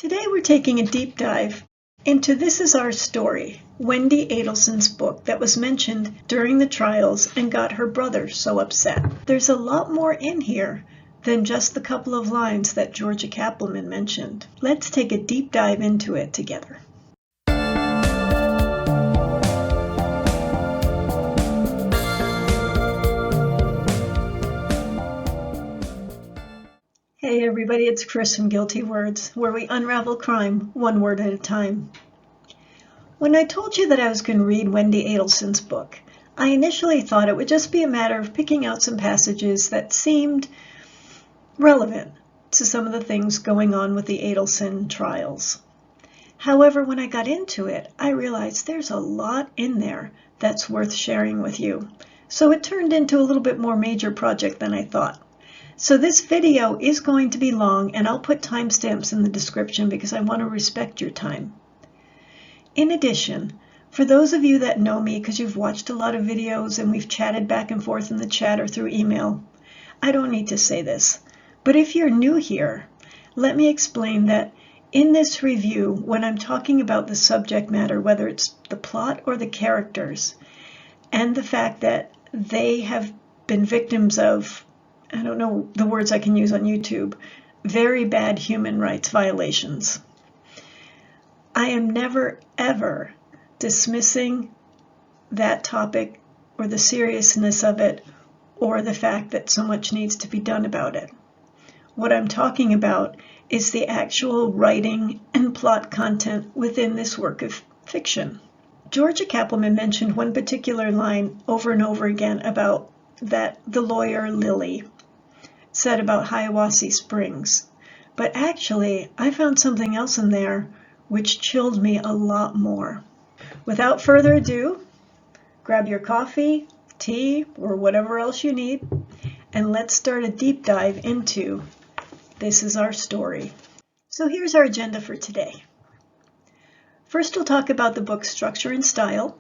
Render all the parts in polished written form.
Today we're taking a deep dive into This Is Our Story, Wendy Adelson's book that was mentioned during the trials and got her brother so upset. There's a lot more in here than just the couple of lines that Georgia Cappleman mentioned. Let's take a deep dive into it together. Hey everybody, it's Chris from Guilty Words, where we unravel crime one word at a time. When I told you that I was going to read Wendy Adelson's book, I initially thought it would just be a matter of picking out some passages that seemed relevant to some of the things going on with the Adelson trials. However, when I got into it, I realized there's a lot in there that's worth sharing with you. So it turned into a little bit more major project than I thought. So this video is going to be long, and I'll put timestamps in the description because I want to respect your time. In addition, for those of you that know me because you've watched a lot of videos and we've chatted back and forth in the chat or through email, I don't need to say this, but if you're new here, let me explain that in this review, when I'm talking about the subject matter, whether it's the plot or the characters, and the fact that they have been victims of, I don't know the words I can use on YouTube, very bad human rights violations. I am never, ever dismissing that topic or the seriousness of it or the fact that so much needs to be done about it. What I'm talking about is the actual writing and plot content within this work of fiction. Georgia Cappleman mentioned one particular line over and over again about that the lawyer Lily said about Hiawassee Springs. But actually, I found something else in there which chilled me a lot more. Without further ado, grab your coffee, tea, or whatever else you need, and let's start a deep dive into This Is Our Story. So here's our agenda for today. First, we'll talk about the book's structure and style,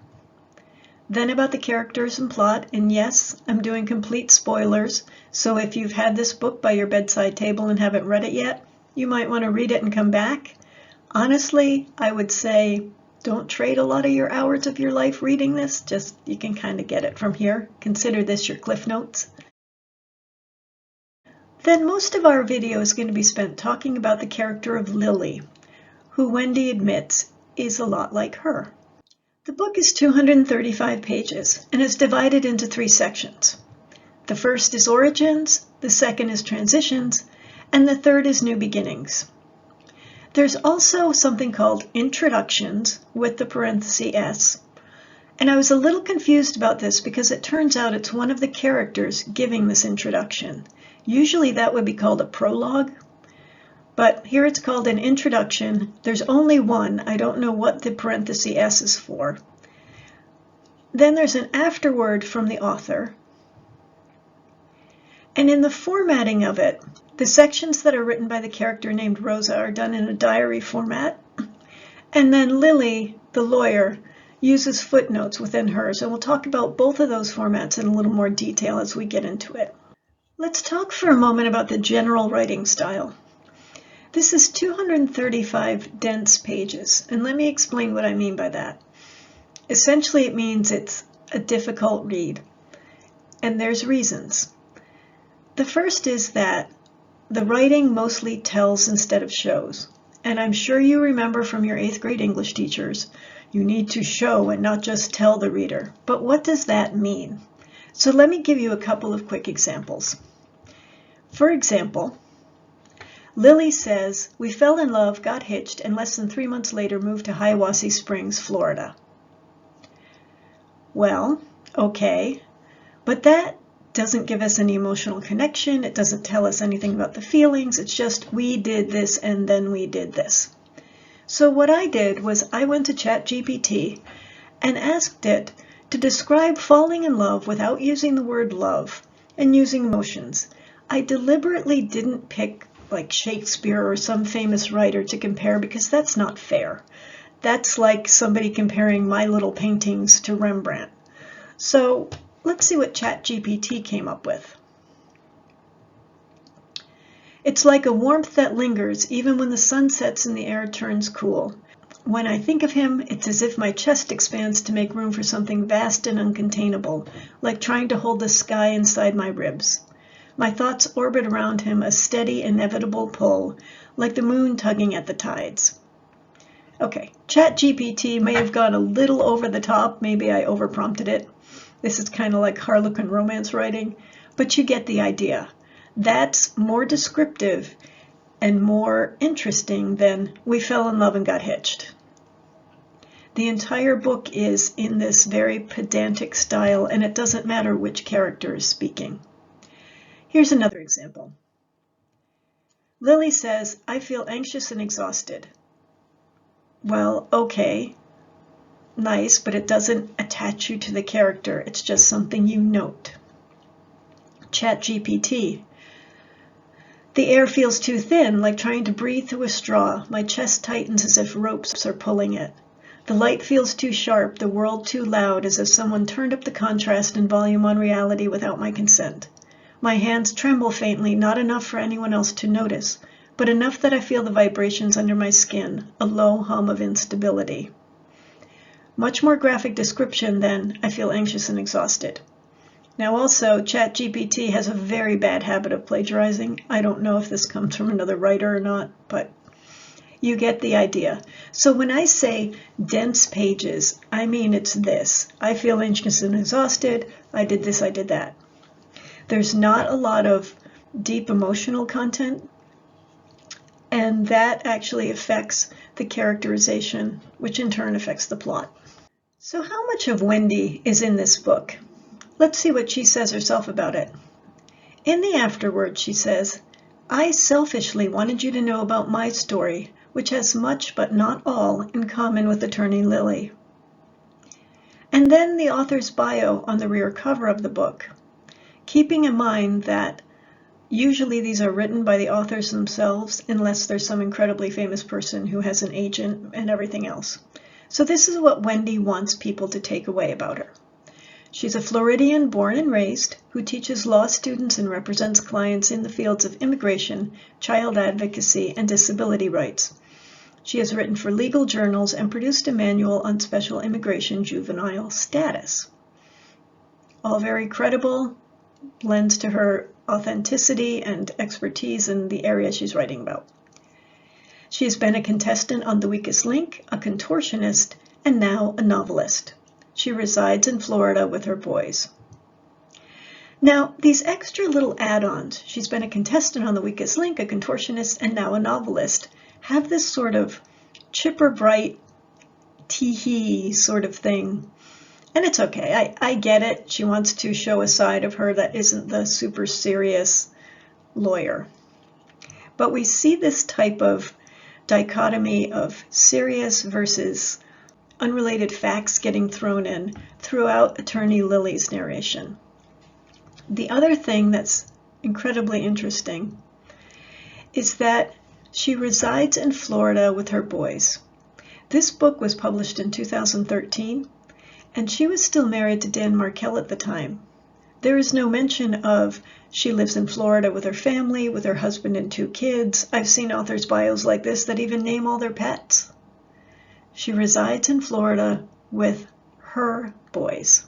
then about the characters and plot, and yes, I'm doing complete spoilers, so if you've had this book by your bedside table and haven't read it yet, you might want to read it and come back. Honestly, I would say don't trade a lot of your hours of your life reading this, just you can kind of get it from here. Consider this your Cliff Notes. Then most of our video is going to be spent talking about the character of Lily, who Wendy admits is a lot like her. The book is 235 pages and is divided into 3 sections. The first is Origins, the second is Transitions, and the third is New Beginnings. There's also something called Introductions with the parenthesis S, and I was a little confused about this because it turns out it's one of the characters giving this introduction. Usually that would be called a prologue, but here it's called an introduction. There's only one. I don't know what the parenthesis S is for. Then there's an afterword from the author. And in the formatting of it, the sections that are written by the character named Rosa are done in a diary format. And then Lily, the lawyer, uses footnotes within hers. And we'll talk about both of those formats in a little more detail as we get into it. Let's talk for a moment about the general writing style. This is 235 dense pages, and let me explain what I mean by that. Essentially, it means it's a difficult read, and there's reasons. The first is that the writing mostly tells instead of shows, and I'm sure you remember from your 8th grade English teachers, you need to show and not just tell the reader. But what does that mean? So let me give you a couple of quick examples. For example, Lily says, "We fell in love, got hitched, and less than 3 months later moved to Hiawassee Springs, Florida." Well, okay, but that doesn't give us any emotional connection. It doesn't tell us anything about the feelings. It's just, we did this and then we did this. So what I did was I went to ChatGPT and asked it to describe falling in love without using the word love and using emotions. I deliberately didn't pick like Shakespeare or some famous writer to compare because that's not fair. That's like somebody comparing my little paintings to Rembrandt. So let's see what ChatGPT came up with. It's like a warmth that lingers even when the sun sets and the air turns cool. When I think of him, it's as if my chest expands to make room for something vast and uncontainable, like trying to hold the sky inside my ribs. My thoughts orbit around him, a steady, inevitable pull, like the moon tugging at the tides. Okay, ChatGPT may have gone a little over the top. Maybe I overprompted it. This is kind of like Harlequin romance writing, but you get the idea. That's more descriptive and more interesting than we fell in love and got hitched. The entire book is in this very pedantic style, and it doesn't matter which character is speaking. Here's another example. Lily says, "I feel anxious and exhausted." Well, okay, nice, but it doesn't attach you to the character. It's just something you note. ChatGPT. "The air feels too thin, like trying to breathe through a straw. My chest tightens as if ropes are pulling it. The light feels too sharp, the world too loud, as if someone turned up the contrast and volume on reality without my consent. My hands tremble faintly, not enough for anyone else to notice, but enough that I feel the vibrations under my skin, a low hum of instability." Much more graphic description than "I feel anxious and exhausted." Now also, ChatGPT has a very bad habit of plagiarizing. I don't know if this comes from another writer or not, but you get the idea. So when I say dense pages, I mean it's this. I feel anxious and exhausted. I did this, I did that. There's not a lot of deep emotional content, and that actually affects the characterization, which in turn affects the plot. So how much of Wendy is in this book? Let's see what she says herself about it. In the afterword, she says, "I selfishly wanted you to know about my story, which has much but not all in common with Attorney Lily." And then the author's bio on the rear cover of the book, keeping in mind that usually these are written by the authors themselves, unless there's some incredibly famous person who has an agent and everything else. So this is what Wendy wants people to take away about her. She's a Floridian born and raised who teaches law students and represents clients in the fields of immigration, child advocacy, and disability rights. She has written for legal journals and produced a manual on special immigration juvenile status. All very credible, lends to her authenticity and expertise in the area she's writing about. She has been a contestant on The Weakest Link, a contortionist, and now a novelist. She resides in Florida with her boys. Now, these extra little add-ons, she's been a contestant on The Weakest Link, a contortionist, and now a novelist, have this sort of chipper bright, tee-hee sort of thing. And it's okay, I get it. She wants to show a side of her that isn't the super serious lawyer. But we see this type of dichotomy of serious versus unrelated facts getting thrown in throughout Attorney Lily's narration. The other thing that's incredibly interesting is that she resides in Florida with her boys. This book was published in 2013, and she was still married to Dan Markel at the time. There is no mention of she lives in Florida with her family, with her husband and 2 kids. I've seen authors' bios like this that even name all their pets. She resides in Florida with her boys.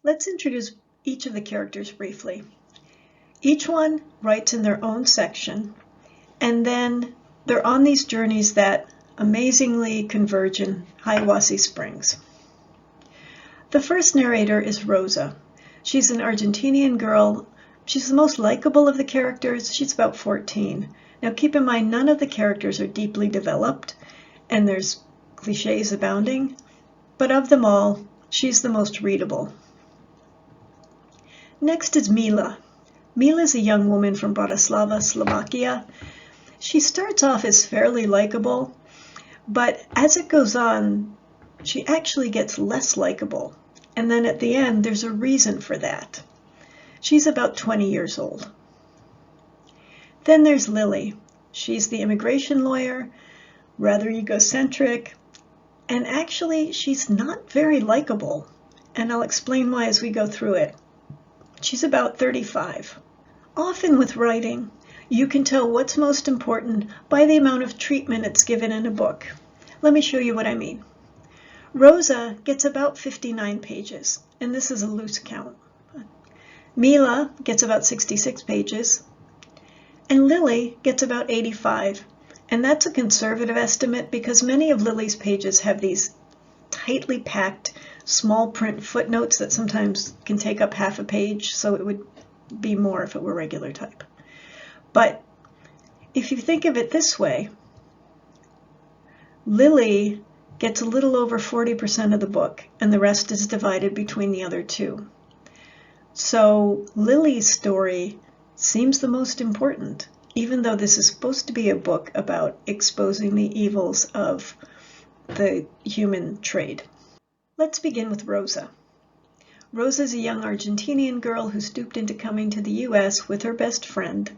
Let's introduce each of the characters briefly. Each one writes in their own section, and then they're on these journeys that amazingly converge in Hiawassee Springs. The first narrator is Rosa. She's an Argentinian girl. She's the most likable of the characters. She's about 14. Now keep in mind, none of the characters are deeply developed, and there's cliches abounding, but of them all, she's the most readable. Next is Mila. Mila is a young woman from Bratislava, Slovakia. She starts off as fairly likable, but as it goes on, she actually gets less likable. And then at the end, there's a reason for that. She's about 20 years old. Then there's Lily. She's the immigration lawyer, rather egocentric, and actually she's not very likable, and I'll explain why as we go through it. She's about 35. Often with writing, You can tell what's most important by the amount of treatment it's given in a book. Let me show you what I mean. Rosa gets about 59 pages, and this is a loose count. Mila gets about 66 pages, and Lily gets about 85. And that's a conservative estimate because many of Lily's pages have these tightly packed small print footnotes that sometimes can take up half a page, so it would be more if it were regular type. But if you think of it this way, Lily gets a little over 40% of the book, and the rest is divided between the other two. So Lily's story seems the most important, even though this is supposed to be a book about exposing the evils of the human trade. Let's begin with Rosa. Rosa is a young Argentinian girl who stooped into coming to the US with her best friend.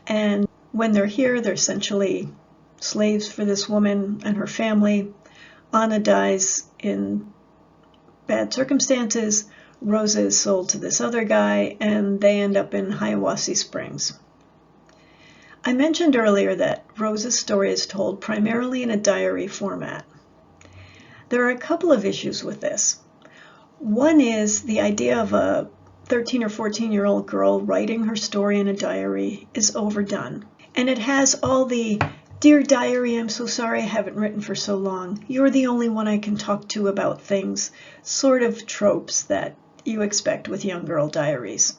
And when they're here, they're essentially slaves for this woman and her family. Anna dies in bad circumstances. Rosa is sold to this other guy, and they end up in Hiawassee Springs. I mentioned earlier that Rosa's story is told primarily in a diary format. There are a couple of issues with this. One is the idea of a 13 or 14-year-old girl writing her story in a diary is overdone. And it has all the, "Dear diary, I'm so sorry I haven't written for so long. You're the only one I can talk to about things," sort of tropes that you expect with young girl diaries.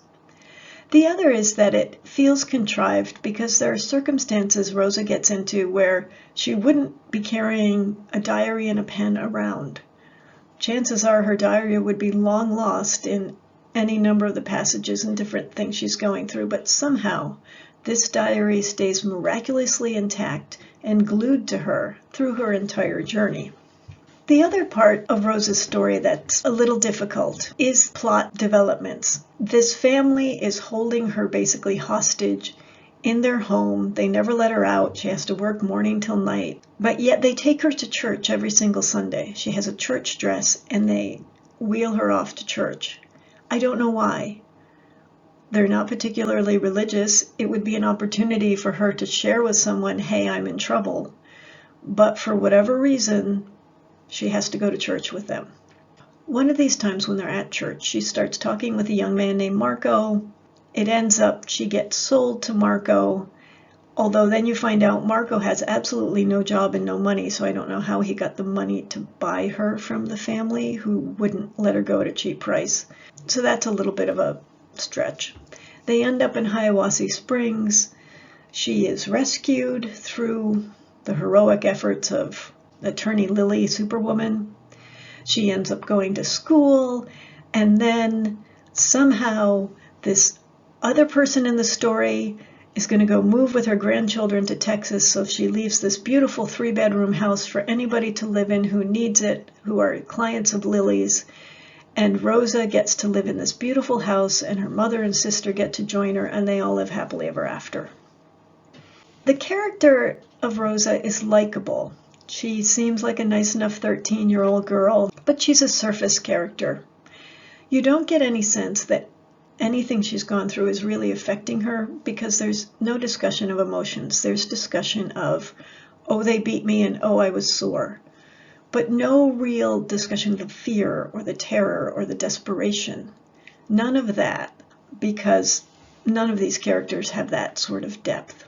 The other is that it feels contrived because there are circumstances Rosa gets into where she wouldn't be carrying a diary and a pen around. Chances are her diary would be long lost in any number of the passages and different things she's going through, but somehow this diary stays miraculously intact and glued to her through her entire journey. The other part of Rosa's story that's a little difficult is plot developments. This family is holding her basically hostage in their home. They never let her out. She has to work morning till night. But yet they take her to church every single Sunday. She has a church dress and they wheel her off to church. I don't know why. They're not particularly religious. It would be an opportunity for her to share with someone, "Hey, I'm in trouble." But for whatever reason, she has to go to church with them. One of these times when they're at church, she starts talking with a young man named Marco. It ends up she gets sold to Marco, although then you find out Marco has absolutely no job and no money, so I don't know how he got the money to buy her from the family who wouldn't let her go at a cheap price. So that's a little bit of a stretch. They end up in Hiawassee Springs. She is rescued through the heroic efforts of attorney Lily, Superwoman. She ends up going to school, and then somehow this other person in the story is going to go move with her grandchildren to Texas, so she leaves this beautiful 3-bedroom house for anybody to live in who needs it, who are clients of Lily's. And Rosa gets to live in this beautiful house, and her mother and sister get to join her, and they all live happily ever after. The character of Rosa is likable. She seems like a nice enough 13-year-old girl, but she's a surface character. You don't get any sense that anything she's gone through is really affecting her because there's no discussion of emotions. There's discussion of, "Oh, they beat me," and "Oh, I was sore." But no real discussion of the fear or the terror or the desperation. None of that, because none of these characters have that sort of depth.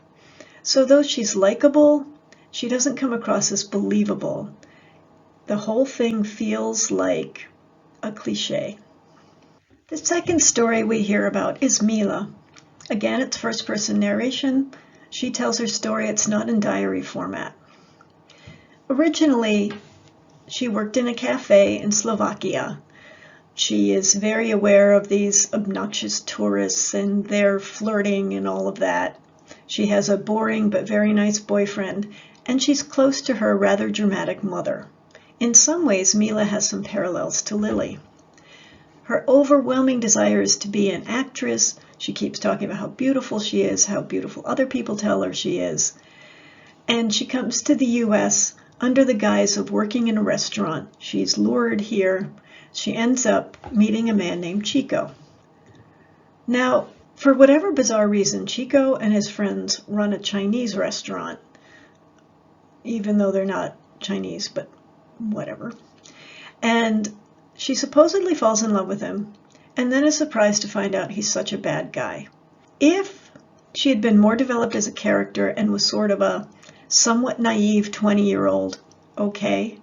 So though she's likable, she doesn't come across as believable. The whole thing feels like a cliche. The second story we hear about is Mila. Again, it's first-person narration. She tells her story. It's not in diary format. Originally, she worked in a cafe in Slovakia. She is very aware of these obnoxious tourists and their flirting and all of that. She has a boring but very nice boyfriend, and she's close to her rather dramatic mother. In some ways, Mila has some parallels to Lily. Her overwhelming desire is to be an actress. She keeps talking about how beautiful she is, how beautiful other people tell her she is. And she comes to the U.S. under the guise of working in a restaurant. She's lured here. She ends up meeting a man named Chico. Now, For whatever bizarre reason, Chico and his friends run a Chinese restaurant, even though they're not Chinese, but whatever. And she supposedly falls in love with him, and then is surprised to find out he's such a bad guy. If she had been more developed as a character and was sort of a somewhat naive 20-year-old, okay.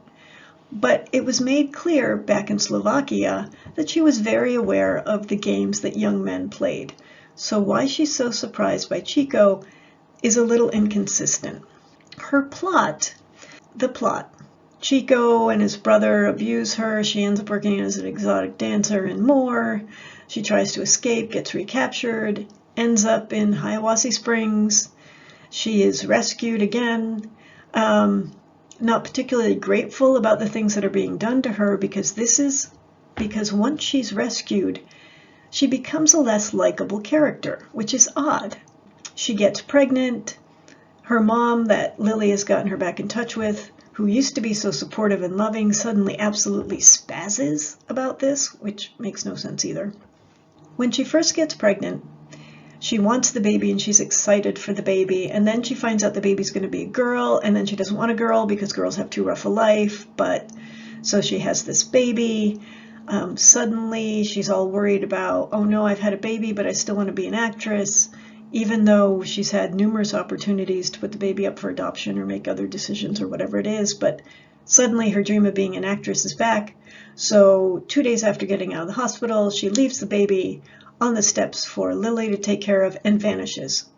But it was made clear back in Slovakia that she was very aware of the games that young men played. So why she's so surprised by Chico is a little inconsistent. Her plot, Chico and his brother abuse her, she ends up working as an exotic dancer and more. She tries to escape, gets recaptured, ends up in Hiawassee Springs. She is rescued again. Not particularly grateful about the things that are being done to her because once she's rescued, she becomes a less likable character, which is odd. She gets pregnant. Her mom, that Lily has gotten her back in touch with, who used to be so supportive and loving, suddenly absolutely spazzes about this, which makes no sense either. When she first gets pregnant, she wants the baby and she's excited for the baby, and then she finds out the baby's going to be a girl, and then she doesn't want a girl because girls have too rough a life, so she has this baby. Suddenly she's all worried about, oh no, I've had a baby, but I still want to be an actress, even though she's had numerous opportunities to put the baby up for adoption or make other decisions or whatever it is, but suddenly her dream of being an actress is back. So 2 days after getting out of the hospital, she leaves the baby on the steps for Lily to take care of and vanishes.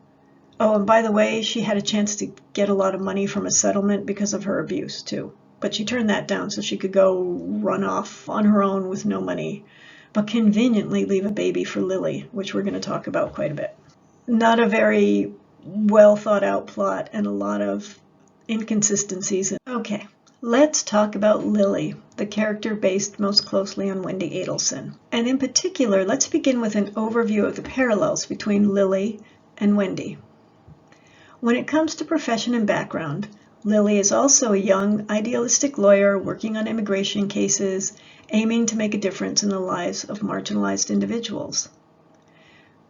Oh, and by the way, she had a chance to get a lot of money from a settlement because of her abuse too. But she turned that down so she could go run off on her own with no money, but conveniently leave a baby for Lily, which we're going to talk about quite a bit. Not a very well thought out plot and a lot of inconsistencies. Okay, let's talk about Lily, the character based most closely on Wendy Adelson. And in particular, let's begin with an overview of the parallels between Lily and Wendy. When it comes to profession and background, Lily is also a young, idealistic lawyer working on immigration cases, aiming to make a difference in the lives of marginalized individuals.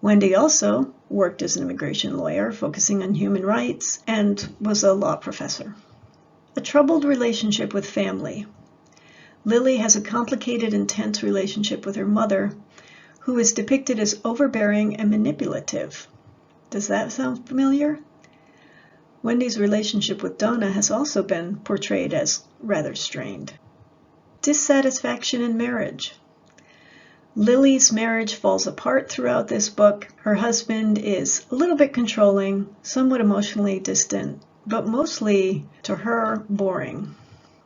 Wendy also worked as an immigration lawyer, focusing on human rights, and was a law professor. A troubled relationship with family. Lily has a complicated, intense relationship with her mother, who is depicted as overbearing and manipulative. Does that sound familiar? Wendy's relationship with Donna has also been portrayed as rather strained. Dissatisfaction in marriage. Lily's marriage falls apart throughout this book. Her husband is a little bit controlling, somewhat emotionally distant, but mostly, to her, boring.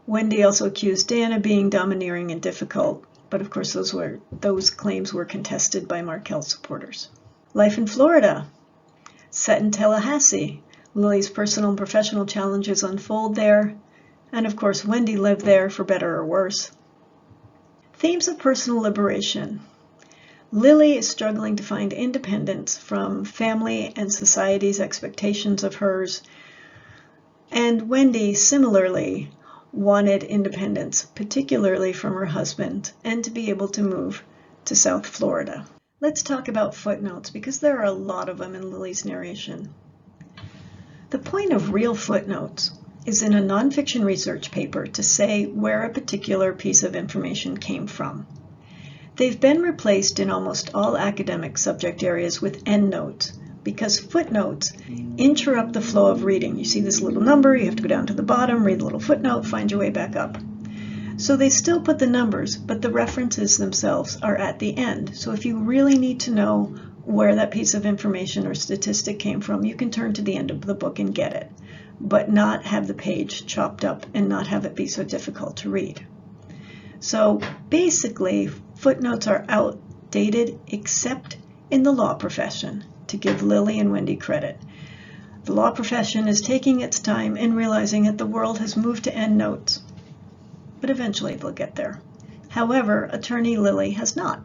Wendy also accused Dan of being domineering and difficult, but of course those claims were contested by Markell's supporters. Life in Florida. Set in Tallahassee. Lily's personal and professional challenges unfold there, and of course Wendy lived there for better or worse. Themes of personal liberation. Lily is struggling to find independence from family and society's expectations of hers, and Wendy similarly wanted independence, particularly from her husband, and to be able to move to South Florida. Let's talk about footnotes, because there are a lot of them in Lily's narration. The point of real footnotes is in a nonfiction research paper to say where a particular piece of information came from. They've been replaced in almost all academic subject areas with endnotes, because footnotes interrupt the flow of reading. You see this little number, you have to go down to the bottom, read the little footnote, find your way back up. So they still put the numbers, but the references themselves are at the end. So if you really need to know where that piece of information or statistic came from, you can turn to the end of the book and get it, but not have the page chopped up and not have it be so difficult to read. So basically, footnotes are outdated except in the law profession, to give Lily and Wendy credit. The law profession is taking its time and realizing that the world has moved to endnotes, but eventually they'll get there. However, attorney Lily has not.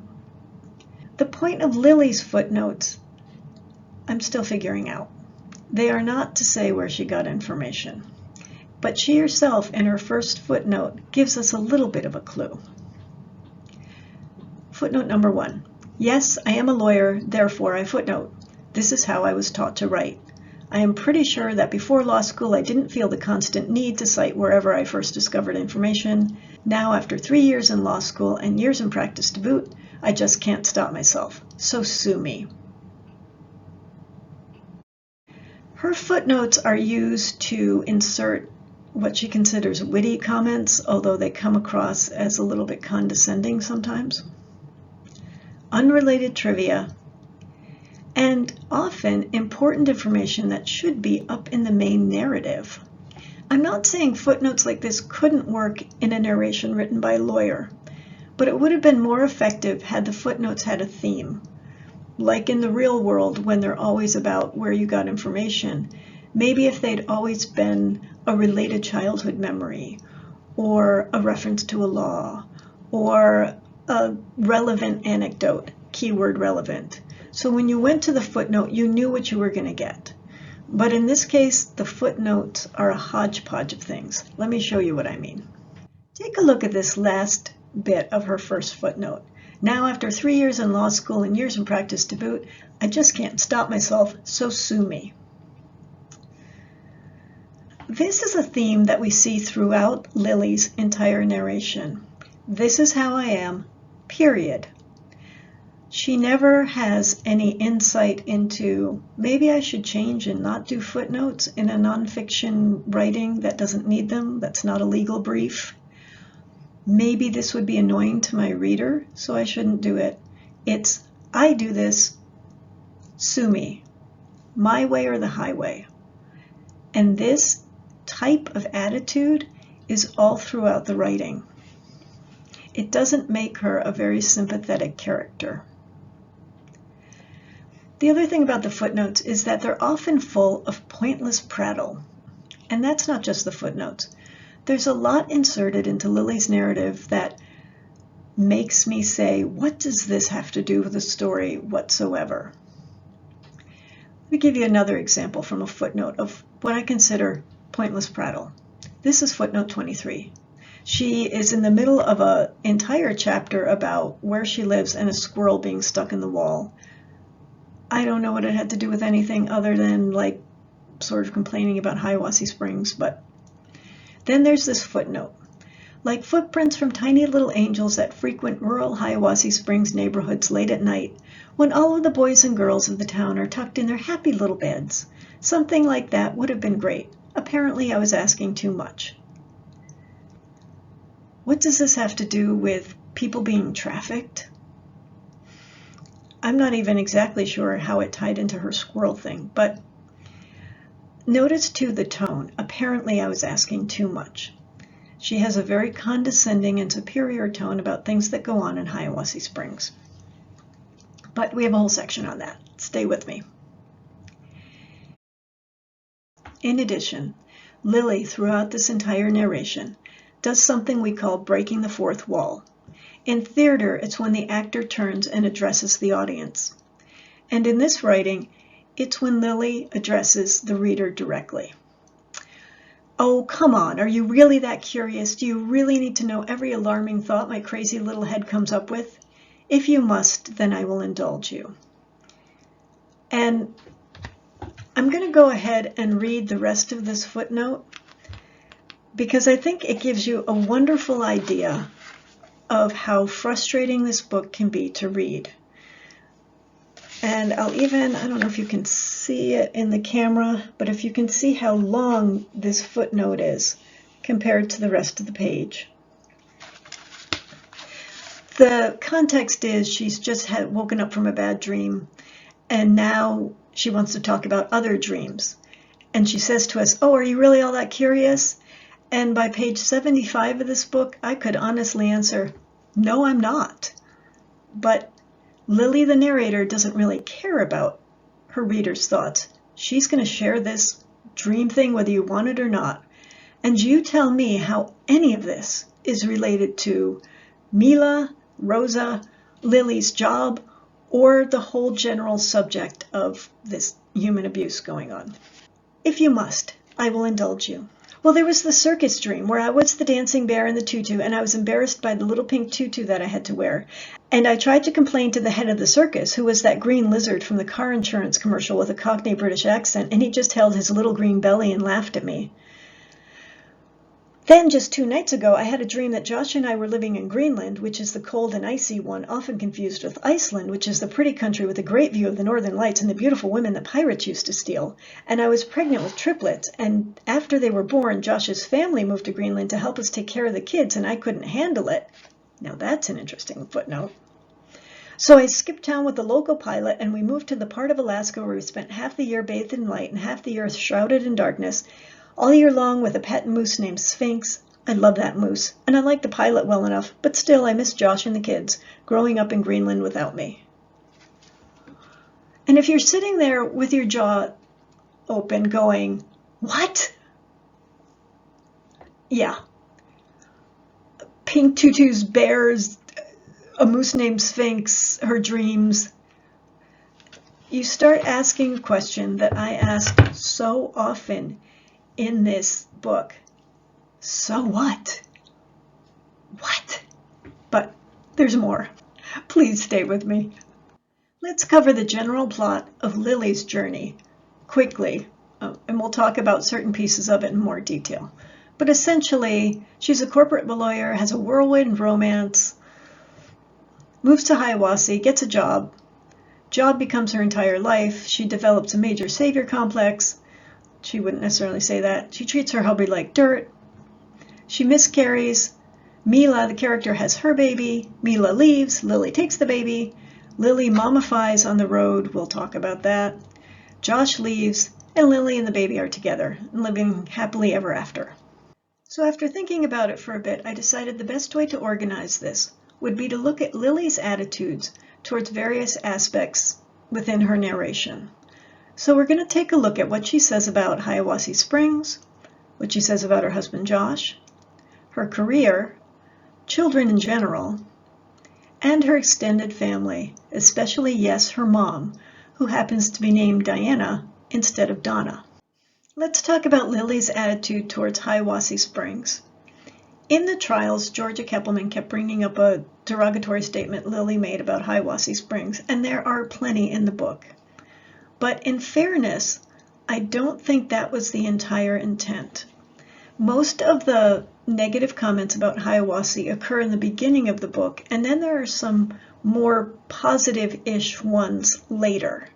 The point of Lily's footnotes, I'm still figuring out. They are not to say where she got information, but she herself in her first footnote gives us a little bit of a clue. Footnote number 1. Yes, I am a lawyer, therefore I footnote. This is how I was taught to write. I am pretty sure that before law school I didn't feel the constant need to cite wherever I first discovered information. Now, after 3 years in law school and years in practice to boot, I just can't stop myself. So sue me. Her footnotes are used to insert what she considers witty comments, although they come across as a little bit condescending sometimes. Unrelated trivia, and often important information that should be up in the main narrative. I'm not saying footnotes like this couldn't work in a narration written by a lawyer, but it would have been more effective had the footnotes had a theme. Like in the real world, when they're always about where you got information, maybe if they'd always been a related childhood memory, or a reference to a law, or a relevant anecdote, keyword relevant. So when you went to the footnote, you knew what you were going to get. But in this case, the footnotes are a hodgepodge of things. Let me show you what I mean. Take a look at this last bit of her first footnote. Now, after 3 years in law school and years in practice to boot, I just can't stop myself, so sue me. This is a theme that we see throughout Lily's entire narration. This is how I am, period. She never has any insight into, maybe I should change and not do footnotes in a nonfiction writing that doesn't need them, that's not a legal brief. Maybe this would be annoying to my reader, so I shouldn't do it. It's, I do this, sue me, my way or the highway. And this type of attitude is all throughout the writing. It doesn't make her a very sympathetic character. The other thing about the footnotes is that they're often full of pointless prattle. And that's not just the footnotes. There's a lot inserted into Lily's narrative that makes me say, what does this have to do with the story whatsoever? Let me give you another example from a footnote of what I consider pointless prattle. This is footnote 23. She is in the middle of an entire chapter about where she lives and a squirrel being stuck in the wall. I don't know what it had to do with anything other than like sort of complaining about Hiawassee Springs, but then there's this footnote. Like footprints from tiny little angels that frequent rural Hiawassee Springs neighborhoods late at night, when all of the boys and girls of the town are tucked in their happy little beds. Something like that would have been great. Apparently I was asking too much. What does this have to do with people being trafficked? I'm not even exactly sure how it tied into her squirrel thing, but notice too the tone. Apparently I was asking too much. She has a very condescending and superior tone about things that go on in Hiawassee Springs. But we have a whole section on that. Stay with me. In addition, Lily, throughout this entire narration, does something we call breaking the fourth wall. In theater, it's when the actor turns and addresses the audience. And in this writing, it's when Lily addresses the reader directly. Oh, come on, are you really that curious? Do you really need to know every alarming thought my crazy little head comes up with? If you must, then I will indulge you. And I'm going to go ahead and read the rest of this footnote because I think it gives you a wonderful idea of how frustrating this book can be to read. And I'll even, I don't know if you can see it in the camera, but if you can see how long this footnote is compared to the rest of the page. The context is she's just woken up from a bad dream, and now she wants to talk about other dreams. And she says to us, oh, are you really all that curious? And by page 75 of this book, I could honestly answer, no, I'm not. But Lily, the narrator, doesn't really care about her reader's thoughts. She's going to share this dream thing whether you want it or not. And you tell me how any of this is related to Mila, Rosa, Lily's job, or the whole general subject of this human abuse going on. If you must, I will indulge you. Well, there was the circus dream where I was the dancing bear in the tutu and I was embarrassed by the little pink tutu that I had to wear. And I tried to complain to the head of the circus, who was that green lizard from the car insurance commercial with a Cockney British accent, and he just held his little green belly and laughed at me. Then, just 2 nights ago, I had a dream that Josh and I were living in Greenland, which is the cold and icy one, often confused with Iceland, which is the pretty country with a great view of the northern lights and the beautiful women that pirates used to steal. And I was pregnant with triplets, and after they were born, Josh's family moved to Greenland to help us take care of the kids, and I couldn't handle it. Now that's an interesting footnote. So I skipped town with the local pilot, and we moved to the part of Alaska where we spent half the year bathed in light and half the year shrouded in darkness, all year long with a pet moose named Sphinx. I love that moose, and I like the pilot well enough, but still I miss Josh and the kids, growing up in Greenland without me. And if you're sitting there with your jaw open going, what? Yeah. Pink tutus, bears, a moose named Sphinx, her dreams. You start asking a question that I ask so often in this book. So what? What? But there's more. Please stay with me. Let's cover the general plot of Lily's journey quickly, and we'll talk about certain pieces of it in more detail. But essentially, she's a corporate lawyer, has a whirlwind romance, moves to Hiawassee, gets a job. Job becomes her entire life. She develops a major savior complex. She wouldn't necessarily say that. She treats her hubby like dirt. She miscarries. Mila, the character, has her baby. Mila leaves. Lily takes the baby. Lily mummifies on the road. We'll talk about that. Josh leaves, and Lily and the baby are together, living happily ever after. So after thinking about it for a bit, I decided the best way to organize this would be to look at Lily's attitudes towards various aspects within her narration. So we're going to take a look at what she says about Hiawassee Springs, what she says about her husband Josh, her career, children in general, and her extended family, especially, yes, her mom, who happens to be named Diana instead of Donna. Let's talk about Lily's attitude towards Hiawassee Springs. In the trials, Georgia Keppelman kept bringing up a derogatory statement Lily made about Hiawassee Springs, and there are plenty in the book. But in fairness, I don't think that was the entire intent. Most of the negative comments about Hiawassee occur in the beginning of the book, and then there are some more positive-ish ones later.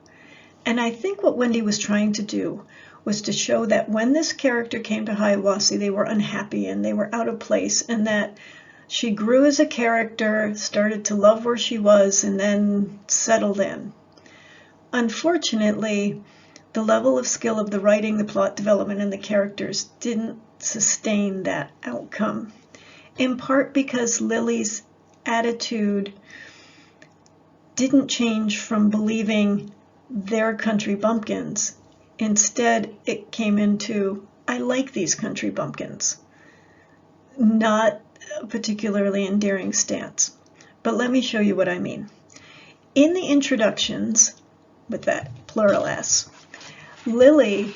And I think what Wendy was trying to do was to show that when this character came to Hiawassee, they were unhappy and they were out of place, and that she grew as a character, started to love where she was, and then settled in. Unfortunately, the level of skill of the writing, the plot development, and the characters didn't sustain that outcome, in part because Lily's attitude didn't change from believing they're country bumpkins. Instead, it came into, I like these country bumpkins. Not a particularly endearing stance. But let me show you what I mean. In the introductions, with that plural S, Lily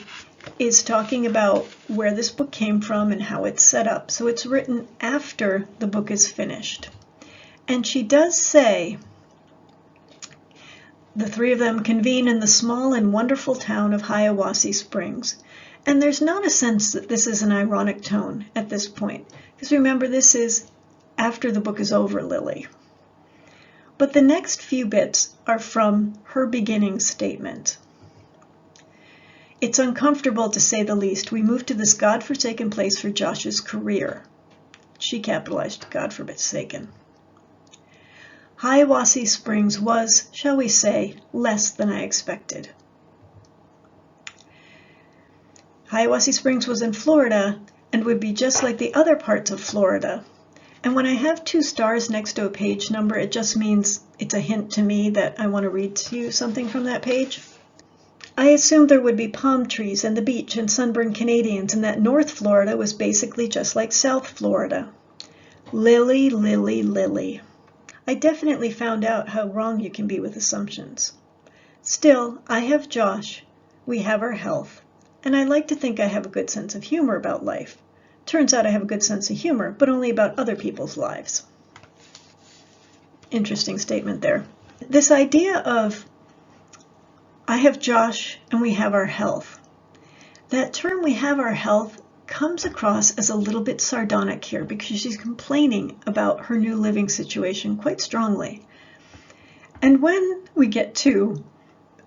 is talking about where this book came from and how it's set up. So it's written after the book is finished. And she does say, the three of them convene in the small and wonderful town of Hiawassee Springs. And there's not a sense that this is an ironic tone at this point. Because remember, this is after the book is over, Lily. But the next few bits are from her beginning statement. It's uncomfortable, to say the least. We moved to this godforsaken place for Josh's career. She capitalized godforsaken. Hiawassee Springs was, shall we say, less than I expected. Hiawassee Springs was in Florida and would be just like the other parts of Florida. And when I have 2 stars next to a page number, it just means it's a hint to me that I want to read to you something from that page. I assumed there would be palm trees and the beach and sunburned Canadians, and that North Florida was basically just like South Florida. Lily, Lily, Lily. I definitely found out how wrong you can be with assumptions. Still, I have Josh. We have our health. and I like to think I have a good sense of humor about life. Turns out I have a good sense of humor, but only about other people's lives. Interesting statement there. This idea of I have Josh and we have our health. That term, we have our health, comes across as a little bit sardonic here because she's complaining about her new living situation quite strongly. And when we get to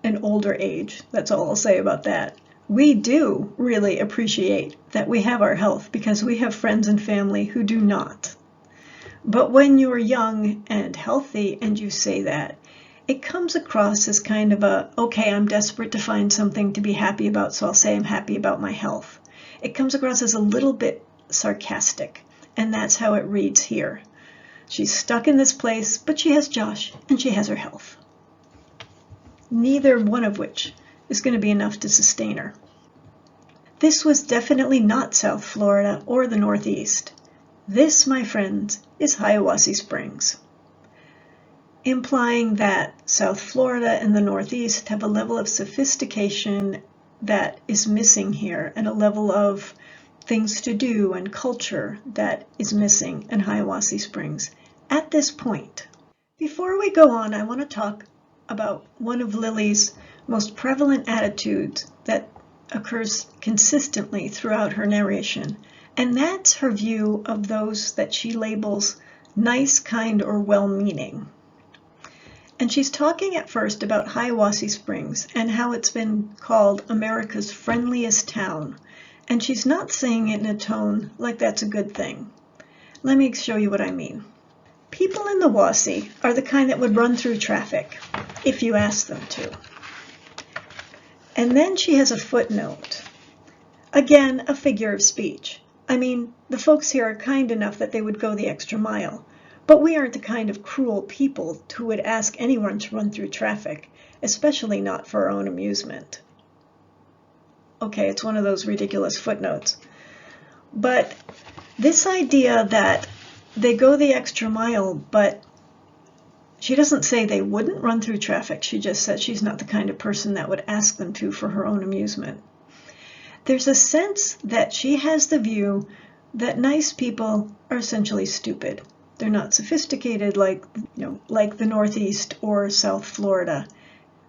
an older age, that's all I'll say about that, we do really appreciate that we have our health because we have friends and family who do not. But when you're young and healthy and you say that, it comes across as kind of a, okay, I'm desperate to find something to be happy about, so I'll say I'm happy about my health. It comes across as a little bit sarcastic, and that's how it reads here. She's stuck in this place, but she has Josh, and she has her health. Neither one of which is going to be enough to sustain her. This was definitely not South Florida or the Northeast. This, my friends, is Hiawassee Springs, implying that South Florida and the Northeast have a level of sophistication that is missing here, and a level of things to do and culture that is missing in Hiawassee Springs at this point. Before we go on, I want to talk about one of Lily's most prevalent attitudes that occurs consistently throughout her narration, and that's her view of those that she labels nice, kind, or well-meaning. And she's talking at first about Hiawassee Springs and how it's been called America's friendliest town. And she's not saying it in a tone like that's a good thing. Let me show you what I mean. People in the Wassee are the kind that would run through traffic if you asked them to. And then she has a footnote. Again, a figure of speech. I mean, the folks here are kind enough that they would go the extra mile. But we aren't the kind of cruel people who would ask anyone to run through traffic, especially not for our own amusement. Okay, it's one of those ridiculous footnotes. But this idea that they go the extra mile, but she doesn't say they wouldn't run through traffic. She just says she's not the kind of person that would ask them to for her own amusement. There's a sense that she has the view that nice people are essentially stupid. They're not sophisticated like the Northeast or South Florida.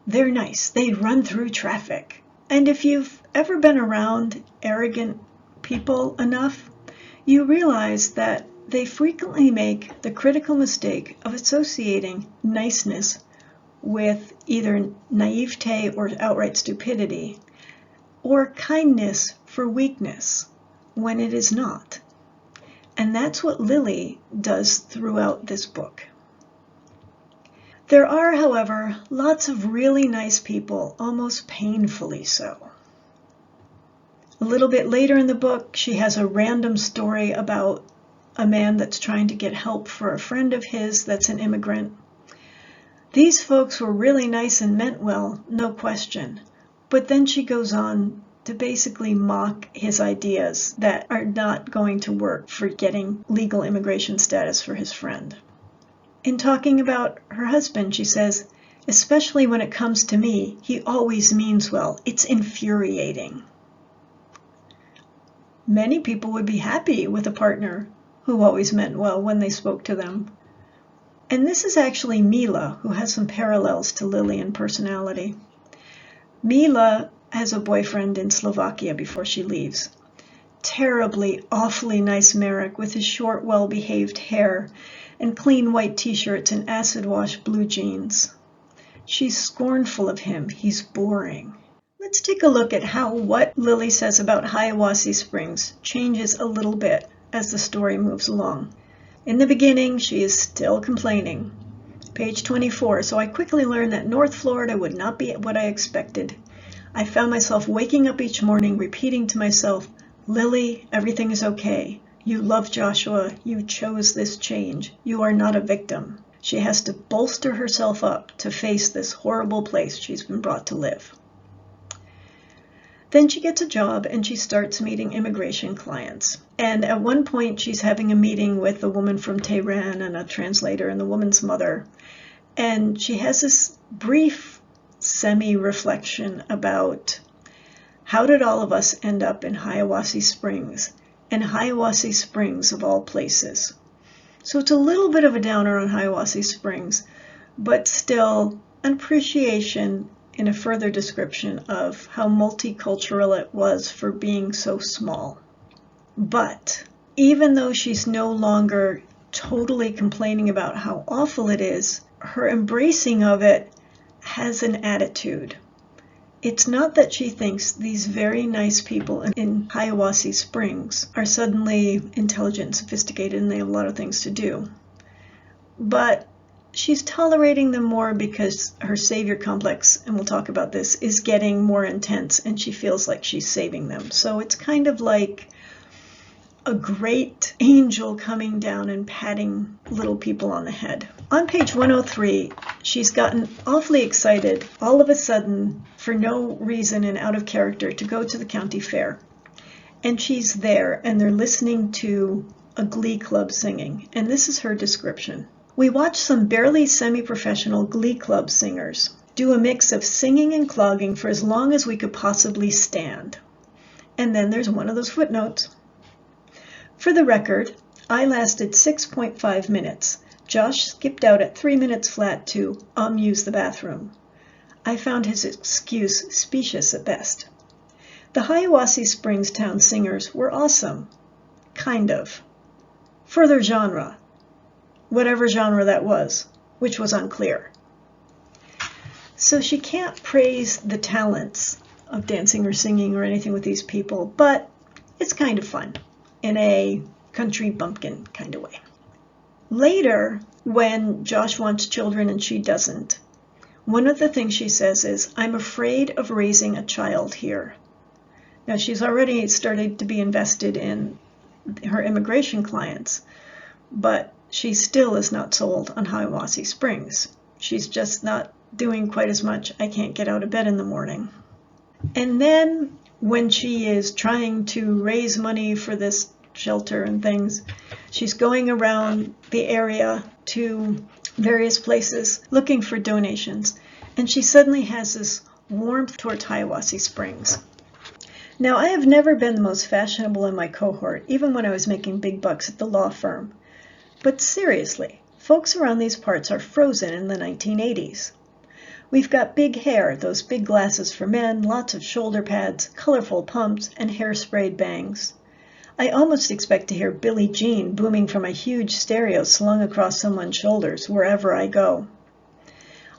They're nice. They'd run through traffic. And if you've ever been around arrogant people enough, you realize that they frequently make the critical mistake of associating niceness with either naivete or outright stupidity, or kindness for weakness when it is not. And that's what Lily does throughout this book. There are, however, lots of really nice people, almost painfully so. A little bit later in the book, she has a random story about a man that's trying to get help for a friend of his that's an immigrant. These folks were really nice and meant well, no question. But then she goes on to basically mock his ideas that are not going to work for getting legal immigration status for his friend. In talking about her husband, she says, especially when it comes to me, he always means well. It's infuriating. Many people would be happy with a partner who always meant well when they spoke to them. And this is actually Mila, who has some parallels to Lily in personality. Mila has a boyfriend in Slovakia before she leaves. Terribly, awfully nice Merrick with his short, well-behaved hair and clean white t-shirts and acid-wash blue jeans. She's scornful of him. He's boring. Let's take a look at how what Lily says about Hiawassee Springs changes a little bit as the story moves along. In the beginning, she is still complaining. Page 24, so I quickly learned that North Florida would not be what I expected. I found myself waking up each morning repeating to myself, Lily, everything is okay. You love Joshua. You chose this change. You are not a victim. She has to bolster herself up to face this horrible place she's been brought to live. Then she gets a job and she starts meeting immigration clients. And at one point she's having a meeting with a woman from Tehran and a translator and the woman's mother. And she has this brief semi-reflection about How did all of us end up in Hiawassee Springs, and Hiawassee Springs of all places? So it's a little bit of a downer on Hiawassee Springs, but still an appreciation in a further description of how multicultural it was for being so small. But even though she's no longer totally complaining about how awful it is, her embracing of it has an attitude. It's not that she thinks these very nice people in Hiawassee Springs are suddenly intelligent and sophisticated and they have a lot of things to do. But she's tolerating them more because her savior complex, and we'll talk about this, is getting more intense and she feels like she's saving them. So it's kind of like a great angel coming down and patting little people on the head. On page 103, she's gotten awfully excited all of a sudden for no reason and out of character to go to the county fair. And she's there and they're listening to a glee club singing. And this is her description. We watched some barely semi-professional glee club singers do a mix of singing and clogging for as long as we could possibly stand. And then there's one of those footnotes. For the record, I lasted 6.5 minutes. Josh skipped out at 3 minutes flat to use the bathroom. I found his excuse specious at best. The Hiawassee Springs town singers were awesome. Kind of. Further genre. Whatever genre that was, which was unclear. So she can't praise the talents of dancing or singing or anything with these people, but it's kind of fun in a country bumpkin kind of way. Later, when Josh wants children and she doesn't, one of the things she says is, I'm afraid of raising a child here. Now, she's already started to be invested in her immigration clients, but she still is not sold on Hiawassee Springs. She's just not doing quite as much, I can't get out of bed in the morning. And then when she is trying to raise money for this shelter and things, she's going around the area to various places looking for donations, and she suddenly has this warmth towards Hiawassee Springs. Now, I have never been the most fashionable in my cohort, even when I was making big bucks at the law firm. But seriously, folks around these parts are frozen in the 1980s. We've got big hair, those big glasses for men, lots of shoulder pads, colorful pumps, and hair-sprayed bangs. I almost expect to hear Billie Jean booming from a huge stereo slung across someone's shoulders wherever I go.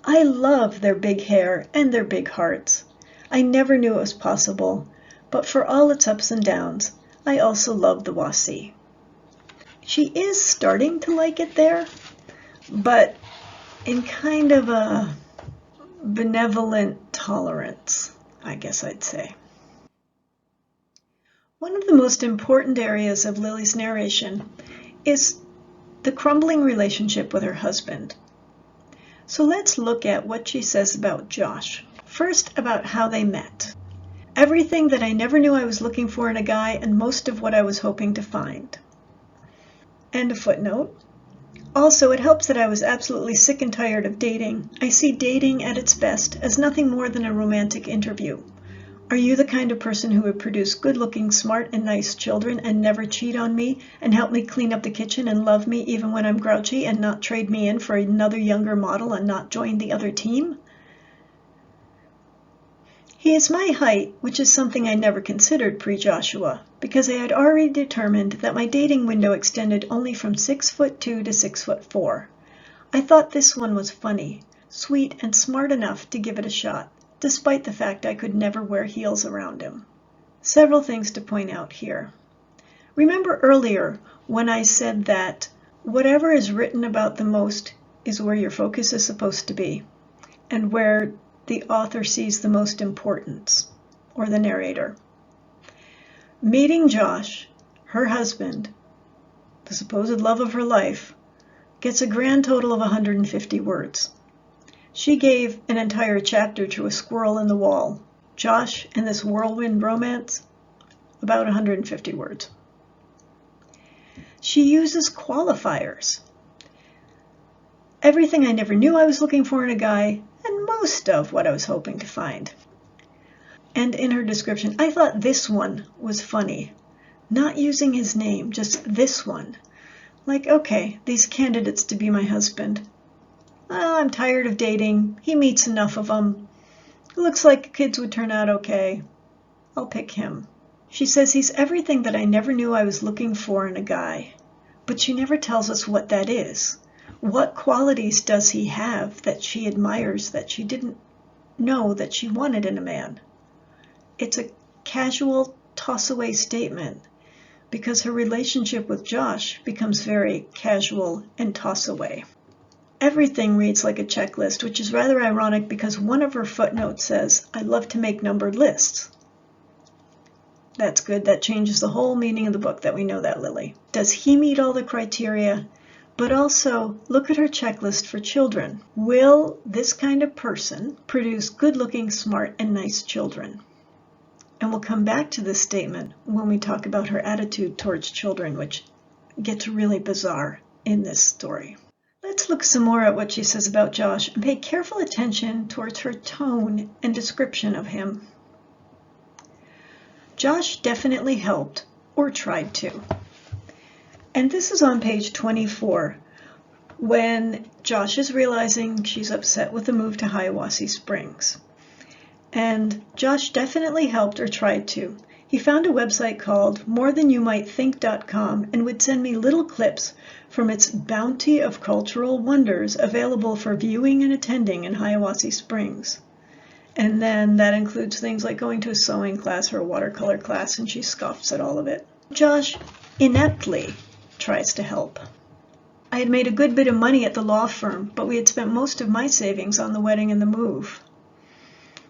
I love their big hair and their big hearts. I never knew it was possible, but for all its ups and downs, I also love the Wassee. She is starting to like it there, but in kind of a benevolent tolerance, I guess I'd say. One of the most important areas of Lily's narration is the crumbling relationship with her husband. So let's look at what she says about Josh. First, about how they met. Everything that I never knew I was looking for in a guy and most of what I was hoping to find. And a footnote. Also, it helps that I was absolutely sick and tired of dating. I see dating at its best as nothing more than a romantic interview. Are you the kind of person who would produce good-looking, smart, and nice children and never cheat on me and help me clean up the kitchen and love me even when I'm grouchy and not trade me in for another younger model and not join the other team? He is my height, which is something I never considered pre-Joshua, because I had already determined that my dating window extended only from 6'2" to 6'4". I thought this one was funny, sweet, and smart enough to give it a shot, despite the fact I could never wear heels around him. Several things to point out here. Remember earlier when I said that whatever is written about the most is where your focus is supposed to be, and where the author sees the most importance, or the narrator. Meeting Josh, her husband, the supposed love of her life, gets a grand total of 150 words. She gave an entire chapter to A Squirrel in the Wall. Josh and this whirlwind romance, about 150 words. She uses qualifiers. Everything I never knew I was looking for in a guy, and most of what I was hoping to find. And in her description, I thought this one was funny. Not using his name, just this one. Like, okay, these candidates to be my husband. I'm tired of dating. He meets enough of them. Looks like kids would turn out okay. I'll pick him. She says he's everything that I never knew I was looking for in a guy. But she never tells us what that is. What qualities does he have that she admires that she didn't know that she wanted in a man? It's a casual toss-away statement because her relationship with Josh becomes very casual and toss-away. Everything reads like a checklist, which is rather ironic because one of her footnotes says, I love to make numbered lists. That's good. That changes the whole meaning of the book that we know that, Lily. Does he meet all the criteria? But also, look at her checklist for children. Will this kind of person produce good-looking, smart, and nice children? And we'll come back to this statement when we talk about her attitude towards children, which gets really bizarre in this story. Let's look some more at what she says about Josh and pay careful attention towards her tone and description of him. Josh definitely helped, or tried to. And this is on page 24, when Josh is realizing she's upset with the move to Hiawassee Springs. And Josh definitely helped or tried to. He found a website called morethanyoumightthink.com and would send me little clips from its bounty of cultural wonders available for viewing and attending in Hiawassee Springs. And then that includes things like going to a sewing class or a watercolor class, and she scoffs at all of it. Josh ineptly tries to help. I had made a good bit of money at the law firm, but we had spent most of my savings on the wedding and the move.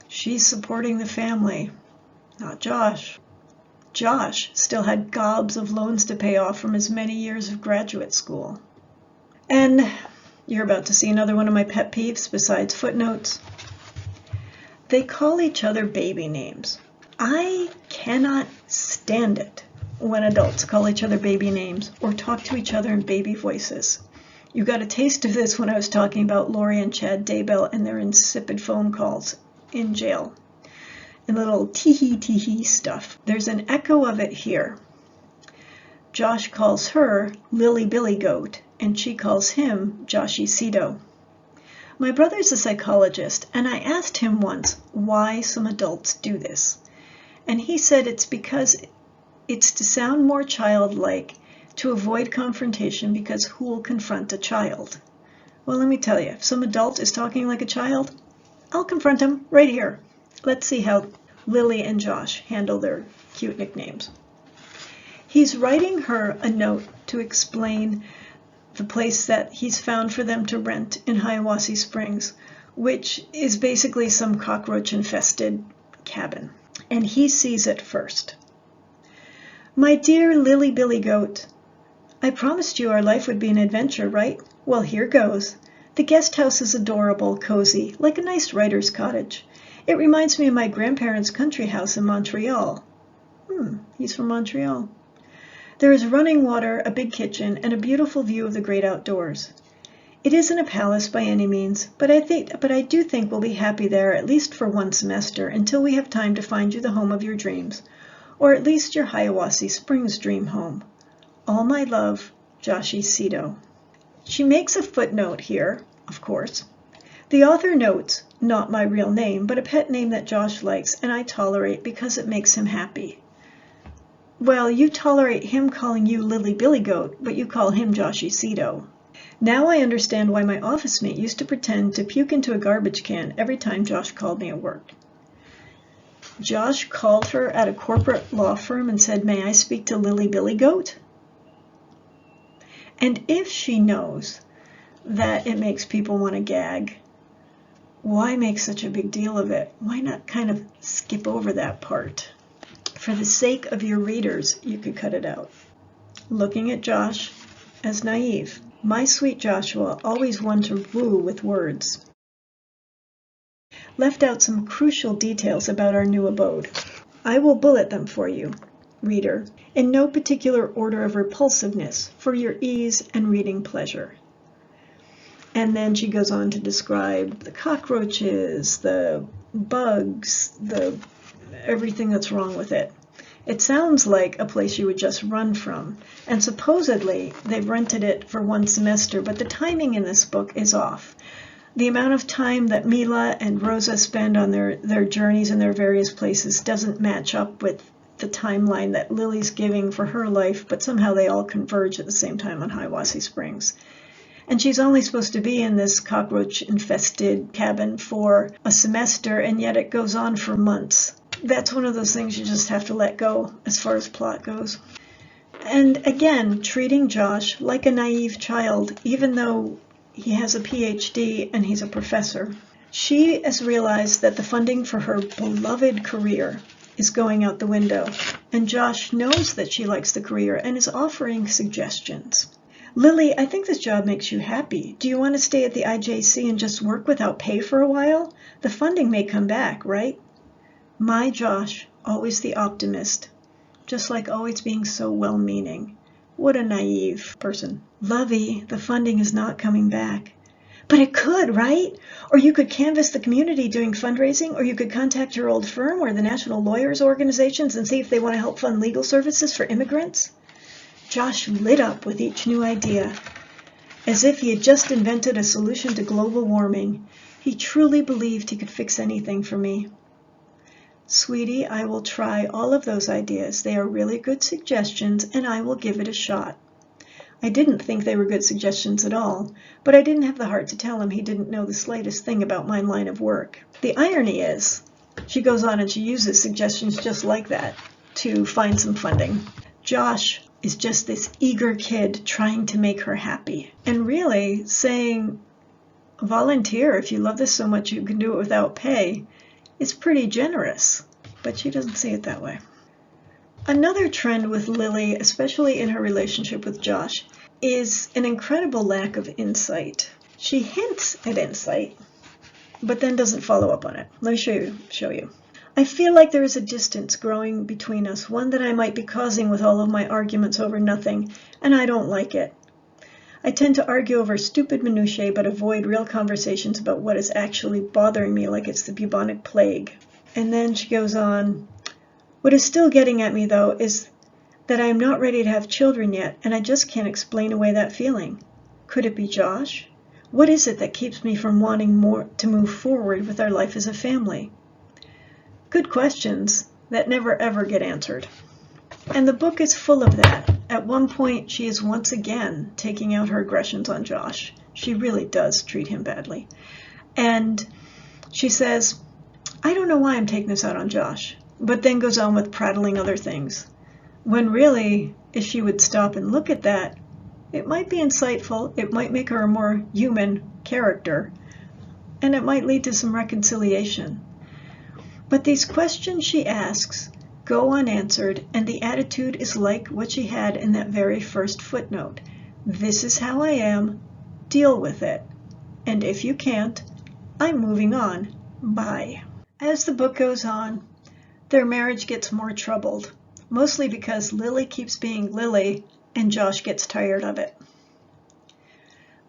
She's supporting the family, not Josh. Josh still had gobs of loans to pay off from his many years of graduate school. And you're about to see another one of my pet peeves besides footnotes. They call each other baby names. I cannot stand it when adults call each other baby names or talk to each other in baby voices. You got a taste of this when I was talking about Lori and Chad Daybell and their insipid phone calls in jail. And little tee-hee stuff. There's an echo of it here. Josh calls her Lily Billy Goat, and she calls him Joshy Cito. My brother's a psychologist, and I asked him once why some adults do this. And he said it's because it's to sound more childlike, to avoid confrontation, because who will confront a child? Well, let me tell you, if some adult is talking like a child, I'll confront him right here. Let's see how Lily and Josh handle their cute nicknames. He's writing her a note to explain the place that he's found for them to rent in Hiawassee Springs, which is basically some cockroach-infested cabin. And he sees it first. My dear Lily Billy Goat, I promised you our life would be an adventure, right? Well, here goes. The guest house is adorable, cozy, like a nice writer's cottage. It reminds me of my grandparents' country house in Montreal. He's from Montreal. There is running water, a big kitchen, and a beautiful view of the great outdoors. It isn't a palace by any means, but I do think we'll be happy there at least for one semester until we have time to find you the home of your dreams, or at least your Hiawassee Springs dream home. All my love, Joshy Cito. She makes a footnote here, of course. The author notes, not my real name, but a pet name that Josh likes and I tolerate because it makes him happy. Well, you tolerate him calling you Lily Billy Goat, but you call him Joshy Cito. Now I understand why my office mate used to pretend to puke into a garbage can every time Josh called me at work. Josh called her at a corporate law firm and said, "May I speak to Lily Billy Goat?" And if she knows that it makes people want to gag, why make such a big deal of it? Why not kind of skip over that part? For the sake of your readers, you could cut it out. Looking at Josh as naive. My sweet Joshua, always one to woo with words. Left out some crucial details about our new abode. I will bullet them for you, reader, in no particular order of repulsiveness, for your ease and reading pleasure. And then she goes on to describe the cockroaches, the bugs, the everything that's wrong with it. It sounds like a place you would just run from, and supposedly they've rented it for 1 semester, but the timing in this book is off. The amount of time that Mila and Rosa spend on their journeys in their various places doesn't match up with the timeline that Lily's giving for her life, but somehow they all converge at the same time on Hiawassee Springs. And she's only supposed to be in this cockroach-infested cabin for a semester, and yet it goes on for months. That's one of those things you just have to let go as far as plot goes. And again, treating Josh like a naive child, even though he has a PhD and he's a professor. She has realized that the funding for her beloved career is going out the window, and Josh knows that she likes the career and is offering suggestions. Lily, I think this job makes you happy. Do you want to stay at the IJC and just work without pay for a while? The funding may come back, right? My Josh, always the optimist, just like always being so well-meaning. What a naive person. Lovey, the funding is not coming back. But it could, right? Or you could canvass the community doing fundraising, or you could contact your old firm or the National Lawyers Organizations and see if they want to help fund legal services for immigrants. Josh lit up with each new idea, as if he had just invented a solution to global warming. He truly believed he could fix anything for me. Sweetie, I will try all of those ideas. They are really good suggestions, and I will give it a shot. I didn't think they were good suggestions at all, but I didn't have the heart to tell him he didn't know the slightest thing about my line of work. The irony is, she goes on and she uses suggestions just like that to find some funding. Josh is just this eager kid trying to make her happy, and really saying, volunteer if you love this so much you can do it without pay. It's pretty generous, but she doesn't see it that way. Another trend with Lily, especially in her relationship with Josh, is an incredible lack of insight. She hints at insight, but then doesn't follow up on it. Let me show you. I feel like there is a distance growing between us, one that I might be causing with all of my arguments over nothing, and I don't like it. I tend to argue over stupid minutiae, but avoid real conversations about what is actually bothering me, like it's the bubonic plague. And then she goes on, what is still getting at me, though, is that I am not ready to have children yet, and I just can't explain away that feeling. Could it be Josh? What is it that keeps me from wanting more to move forward with our life as a family? Good questions that never ever get answered. And the book is full of that. At one point, she is once again taking out her aggressions on Josh. She really does treat him badly. And she says, I don't know why I'm taking this out on Josh, but then goes on with prattling other things. When really, if she would stop and look at that, it might be insightful, it might make her a more human character, and it might lead to some reconciliation. But these questions she asks go unanswered, and the attitude is like what she had in that very first footnote. This is how I am, deal with it. And if you can't, I'm moving on. Bye. As the book goes on, their marriage gets more troubled, mostly because Lily keeps being Lily and Josh gets tired of it.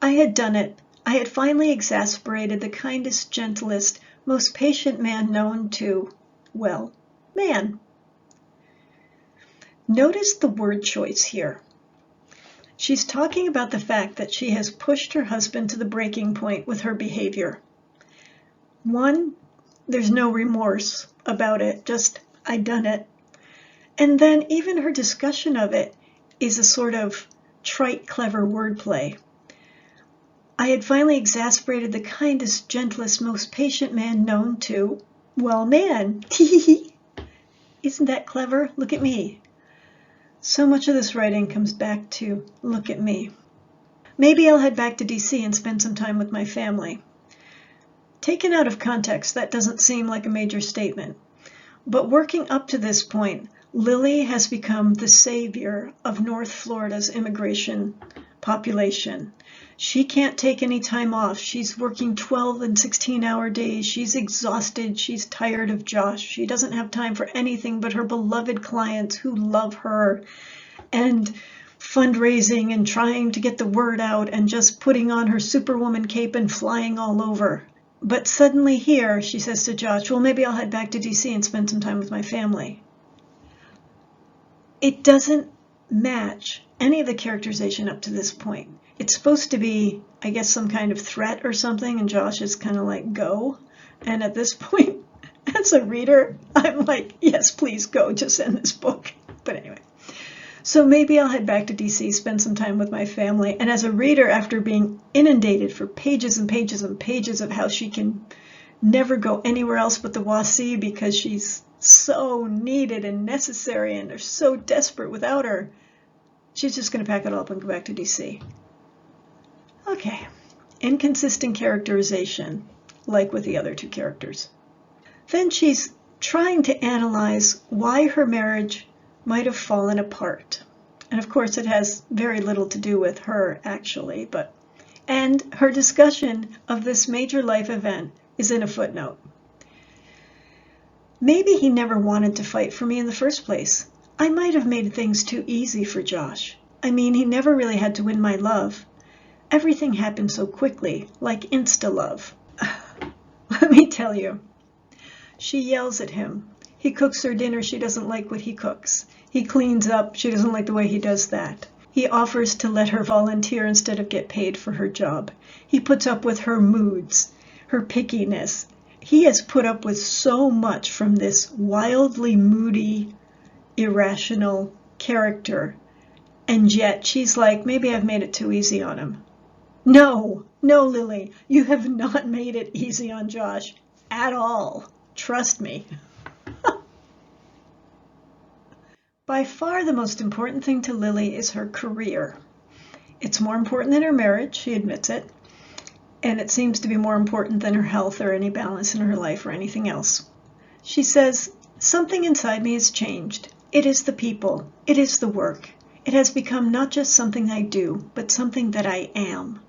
I had done it. I had finally exasperated the kindest, gentlest, most patient man known to, well, man. Notice the word choice here. She's talking about the fact that she has pushed her husband to the breaking point with her behavior. One, there's no remorse about it, just, I done it. And then even her discussion of it is a sort of trite, clever wordplay. I had finally exasperated the kindest, gentlest, most patient man known to, well, man. Isn't that clever? Look at me. So much of this writing comes back to, look at me. Maybe I'll head back to DC and spend some time with my family. Taken out of context, that doesn't seem like a major statement. But working up to this point, Lily has become the savior of North Florida's immigration population. She can't take any time off. She's working 12 and 16-hour days. She's exhausted. She's tired of Josh. She doesn't have time for anything but her beloved clients who love her, and fundraising and trying to get the word out and just putting on her superwoman cape and flying all over. But suddenly here, she says to Josh, well, maybe I'll head back to DC and spend some time with my family. It doesn't match any of the characterization up to this point. It's supposed to be, I guess, some kind of threat or something, and Josh is kind of like, go. And at this point, as a reader, I'm like, yes, please go, just end this book. But anyway. So maybe I'll head back to DC, spend some time with my family. And as a reader, after being inundated for pages and pages and pages of how she can never go anywhere else but the Wasi because she's so needed and necessary and they're so desperate without her, she's just going to pack it all up and go back to DC. Okay, inconsistent characterization, like with the other two characters. Then she's trying to analyze why her marriage might have fallen apart. And of course, it has very little to do with her, actually, and her discussion of this major life event is in a footnote. Maybe he never wanted to fight for me in the first place. I might have made things too easy for Josh. I mean, he never really had to win my love. Everything happened so quickly, like insta-love. Let me tell you. She yells at him. He cooks her dinner, she doesn't like what he cooks. He cleans up, she doesn't like the way he does that. He offers to let her volunteer instead of get paid for her job. He puts up with her moods, her pickiness. He has put up with so much from this wildly moody, irrational character. And yet she's like, maybe I've made it too easy on him. No, Lily, you have not made it easy on Josh at all. Trust me. By far the most important thing to Lily is her career. It's more important than her marriage, she admits it, and it seems to be more important than her health or any balance in her life or anything else. She says, something inside me has changed. It is the people. It is the work. It has become not just something I do, but something that I am.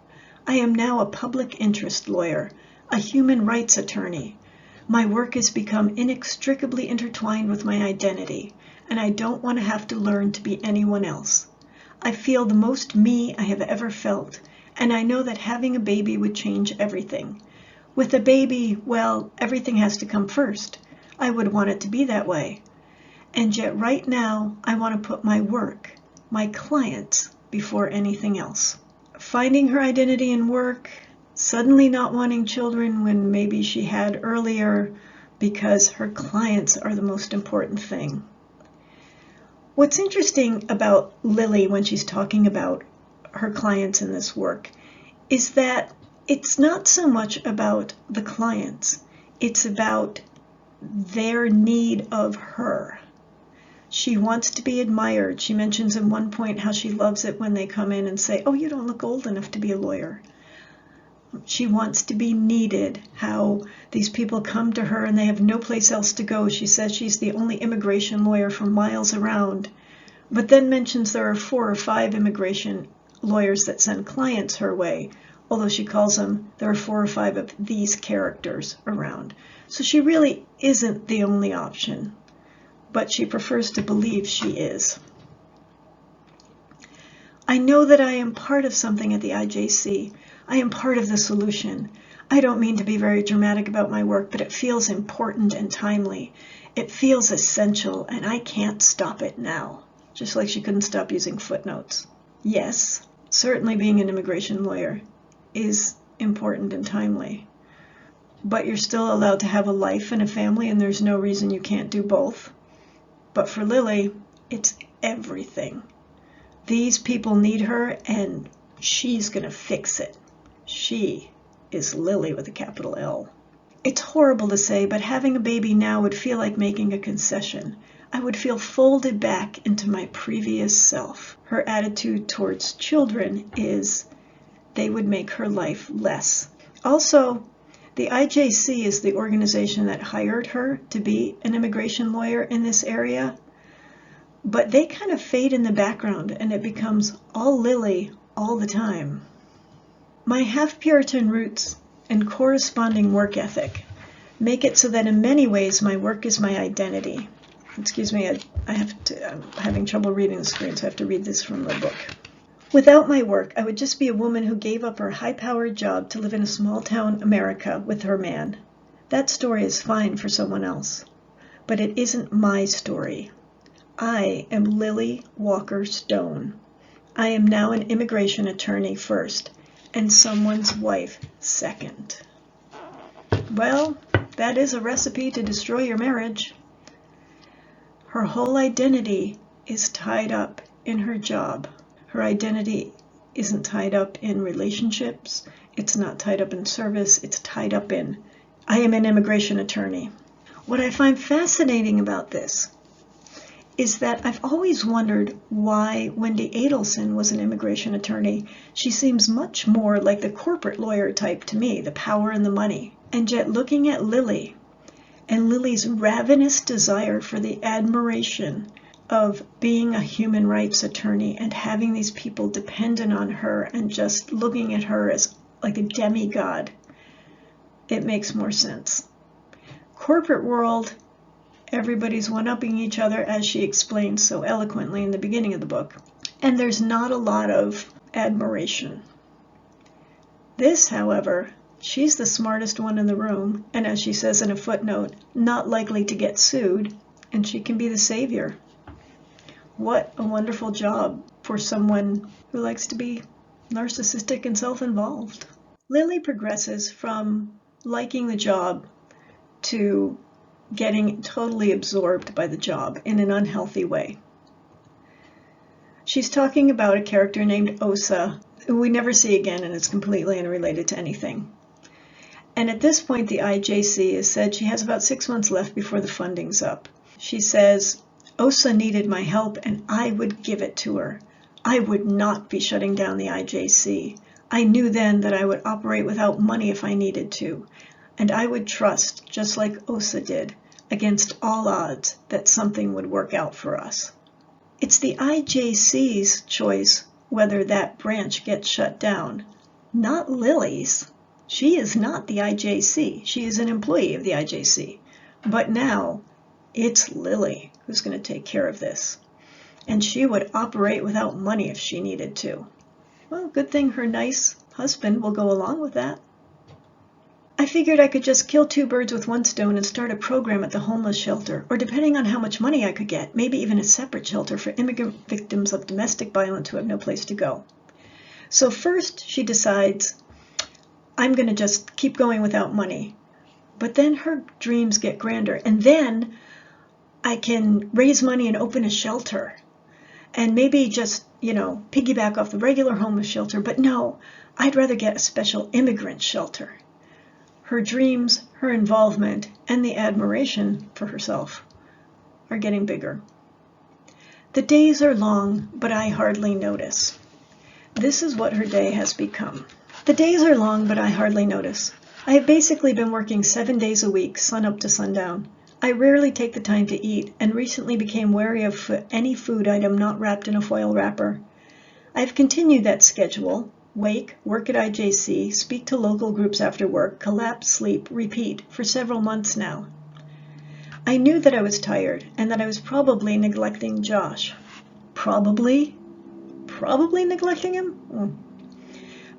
I am now a public interest lawyer, a human rights attorney. My work has become inextricably intertwined with my identity, and I don't want to have to learn to be anyone else. I feel the most me I have ever felt, and I know that having a baby would change everything. With a baby, well, everything has to come first. I would want it to be that way. And yet right now, I want to put my work, my clients, before anything else. Finding her identity in work, suddenly not wanting children when maybe she had earlier because her clients are the most important thing. What's interesting about Lily when she's talking about her clients in this work is that it's not so much about the clients, it's about their need of her. She wants to be admired. She mentions at one point how she loves it when they come in and say, oh, you don't look old enough to be a lawyer. She wants to be needed, how these people come to her and they have no place else to go. She says she's the only immigration lawyer for miles around, but then mentions there are 4 or 5 immigration lawyers that send clients her way, although she calls them, there are 4 or 5 of these characters around. So she really isn't the only option, but she prefers to believe she is. I know that I am part of something at the IJC. I am part of the solution. I don't mean to be very dramatic about my work, but it feels important and timely. It feels essential, and I can't stop it now. Just like she couldn't stop using footnotes. Yes, certainly being an immigration lawyer is important and timely. But you're still allowed to have a life and a family, and there's no reason you can't do both. But for Lily, it's everything. These people need her, and she's going to fix it. She is Lily with a capital L. It's horrible to say, but having a baby now would feel like making a concession. I would feel folded back into my previous self. Her attitude towards children is they would make her life less. Also, the IJC is the organization that hired her to be an immigration lawyer in this area, but they kind of fade in the background and it becomes all Lily all the time. My half-Puritan roots and corresponding work ethic make it so that in many ways my work is my identity. Excuse me, I'm having trouble reading the screen, so I have to read this from the book. Without my work, I would just be a woman who gave up her high-powered job to live in a small-town America with her man. That story is fine for someone else, but it isn't my story. I am Lily Walker Stone. I am now an immigration attorney first, and someone's wife second. Well, that is a recipe to destroy your marriage. Her whole identity is tied up in her job. Her identity isn't tied up in relationships. It's not tied up in service. It's tied up in, I am an immigration attorney. What I find fascinating about this is that I've always wondered why Wendy Adelson was an immigration attorney. She seems much more like the corporate lawyer type to me, the power and the money. And yet looking at Lily and Lily's ravenous desire for the admiration of being a human rights attorney and having these people dependent on her and just looking at her as like a demigod, it makes more sense. Corporate world, everybody's one-upping each other, as she explains so eloquently in the beginning of the book. And there's not a lot of admiration. This, however, she's the smartest one in the room, and as she says in a footnote, not likely to get sued, and she can be the savior. What a wonderful job for someone who likes to be narcissistic and self-involved. Lily progresses from liking the job to getting totally absorbed by the job in an unhealthy way. She's talking about a character named Osa, who we never see again and is completely unrelated to anything. And at this point, the IJC has said she has about 6 months left before the funding's up. She says, Osa needed my help and I would give it to her. I would not be shutting down the IJC. I knew then that I would operate without money if I needed to. And I would trust, just like Osa did, against all odds that something would work out for us. It's the IJC's choice whether that branch gets shut down, not Lily's. She is not the IJC. She is an employee of the IJC. But now, it's Lily who's going to take care of this. And she would operate without money if she needed to. Well, good thing her nice husband will go along with that. I figured I could just kill 2 birds with 1 stone and start a program at the homeless shelter, or depending on how much money I could get, maybe even a separate shelter for immigrant victims of domestic violence who have no place to go. So first she decides, I'm going to just keep going without money. But then her dreams get grander, and then I can raise money and open a shelter. And maybe just, piggyback off the regular homeless shelter, but no, I'd rather get a special immigrant shelter. Her dreams, her involvement, and the admiration for herself are getting bigger. The days are long, but I hardly notice. This is what her day has become. The days are long, but I hardly notice. I have basically been working 7 days a week, sun up to sundown. I rarely take the time to eat, and recently became wary of any food item not wrapped in a foil wrapper. I have continued that schedule. Wake, work at IJC, speak to local groups after work, collapse, sleep, repeat, for several months now. I knew that I was tired and that I was probably neglecting Josh. Probably neglecting him?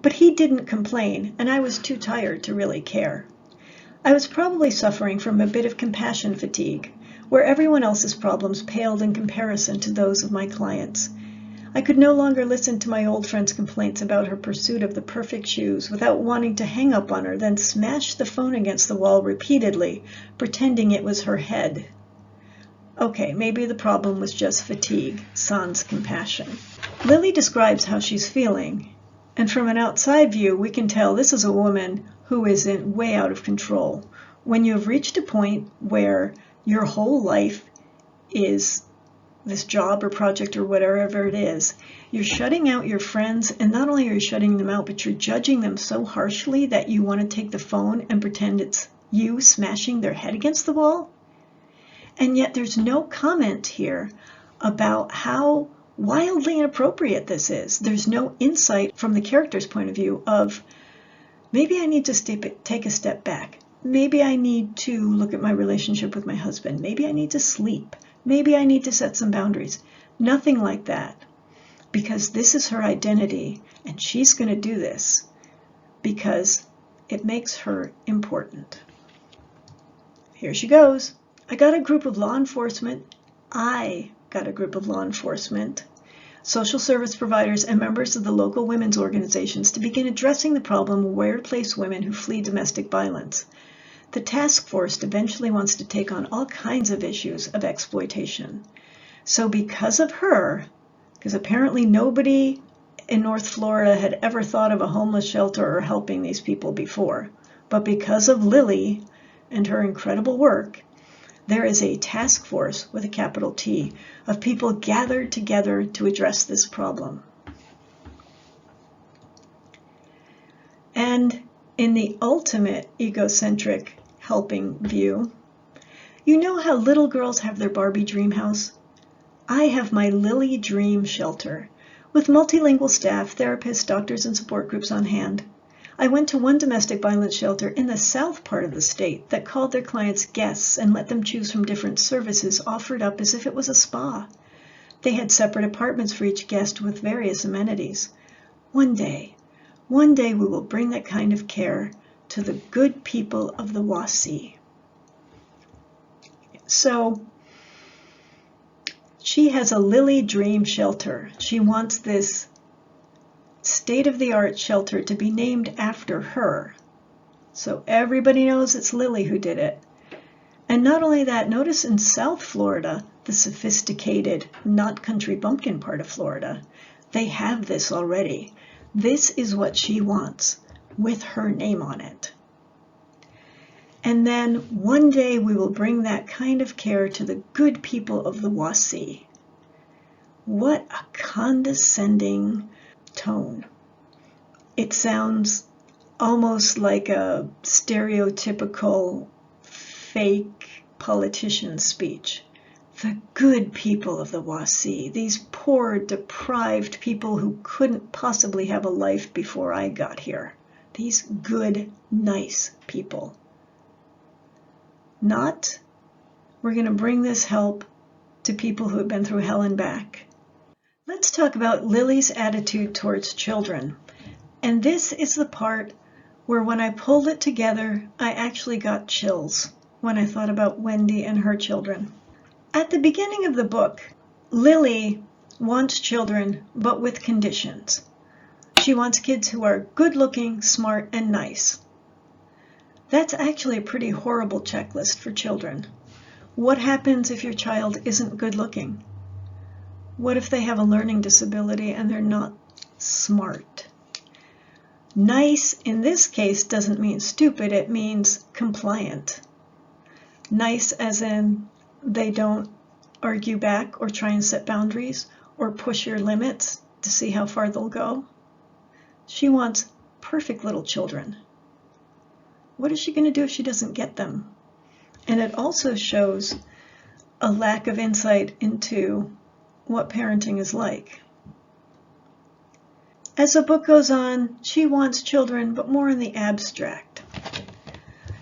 But he didn't complain, and I was too tired to really care. I was probably suffering from a bit of compassion fatigue, where everyone else's problems paled in comparison to those of my clients. I could no longer listen to my old friend's complaints about her pursuit of the perfect shoes without wanting to hang up on her, then smash the phone against the wall repeatedly, pretending it was her head. Okay, maybe the problem was just fatigue, sans compassion. Lily describes how she's feeling, and from an outside view, we can tell this is a woman who is way out of control. When you have reached a point where your whole life is this job or project or whatever it is, you're shutting out your friends, and not only are you shutting them out, but you're judging them so harshly that you want to take the phone and pretend it's you smashing their head against the wall. And yet there's no comment here about how wildly inappropriate this is. There's no insight from the character's point of view of, maybe I need to take a step back. Maybe I need to look at my relationship with my husband. Maybe I need to sleep. Maybe I need to set some boundaries. Nothing like that. because this is her identity, and she's going to do this because it makes her important. Here she goes. I got a group of law enforcement, social service providers, and members of the local women's organizations to begin addressing the problem of where to place women who flee domestic violence. The task force eventually wants to take on all kinds of issues of exploitation. So because of her, because apparently nobody in North Florida had ever thought of a homeless shelter or helping these people before, but because of Lily and her incredible work, there is a task force with a capital T of people gathered together to address this problem. And in the ultimate egocentric helping view, you know how little girls have their Barbie dream house? I have my Lily Dream Shelter with multilingual staff, therapists, doctors, and support groups on hand. I went to one domestic violence shelter in the south part of the state that called their clients guests and let them choose from different services offered up as if it was a spa. They had separate apartments for each guest with various amenities. One day we will bring that kind of care to the good people of the Wasi. So she has a Lily Dream Shelter. She wants this state-of-the-art shelter to be named after her. So everybody knows it's Lily who did it. And not only that, notice in South Florida, the sophisticated, not country bumpkin part of Florida, they have this already. This is what she wants, with her name on it. And then one day we will bring that kind of care to the good people of the Wasi. What a condescending tone. It sounds almost like a stereotypical fake politician speech. The good people of the Wasi, these poor, deprived people who couldn't possibly have a life before I got here. These good, nice people. Not, we're going to bring this help to people who have been through hell and back. Let's talk about Lily's attitude towards children. And this is the part where when I pulled it together, I actually got chills when I thought about Wendy and her children. At the beginning of the book, Lily wants children, but with conditions. She wants kids who are good-looking, smart, and nice. That's actually a pretty horrible checklist for children. What happens if your child isn't good-looking? What if they have a learning disability and they're not smart? Nice, in this case, doesn't mean stupid, it means compliant. Nice as in they don't argue back or try and set boundaries or push your limits to see how far they'll go. She wants perfect little children. What is she going to do if she doesn't get them? And it also shows a lack of insight into what parenting is like. As the book goes on, she wants children, but more in the abstract.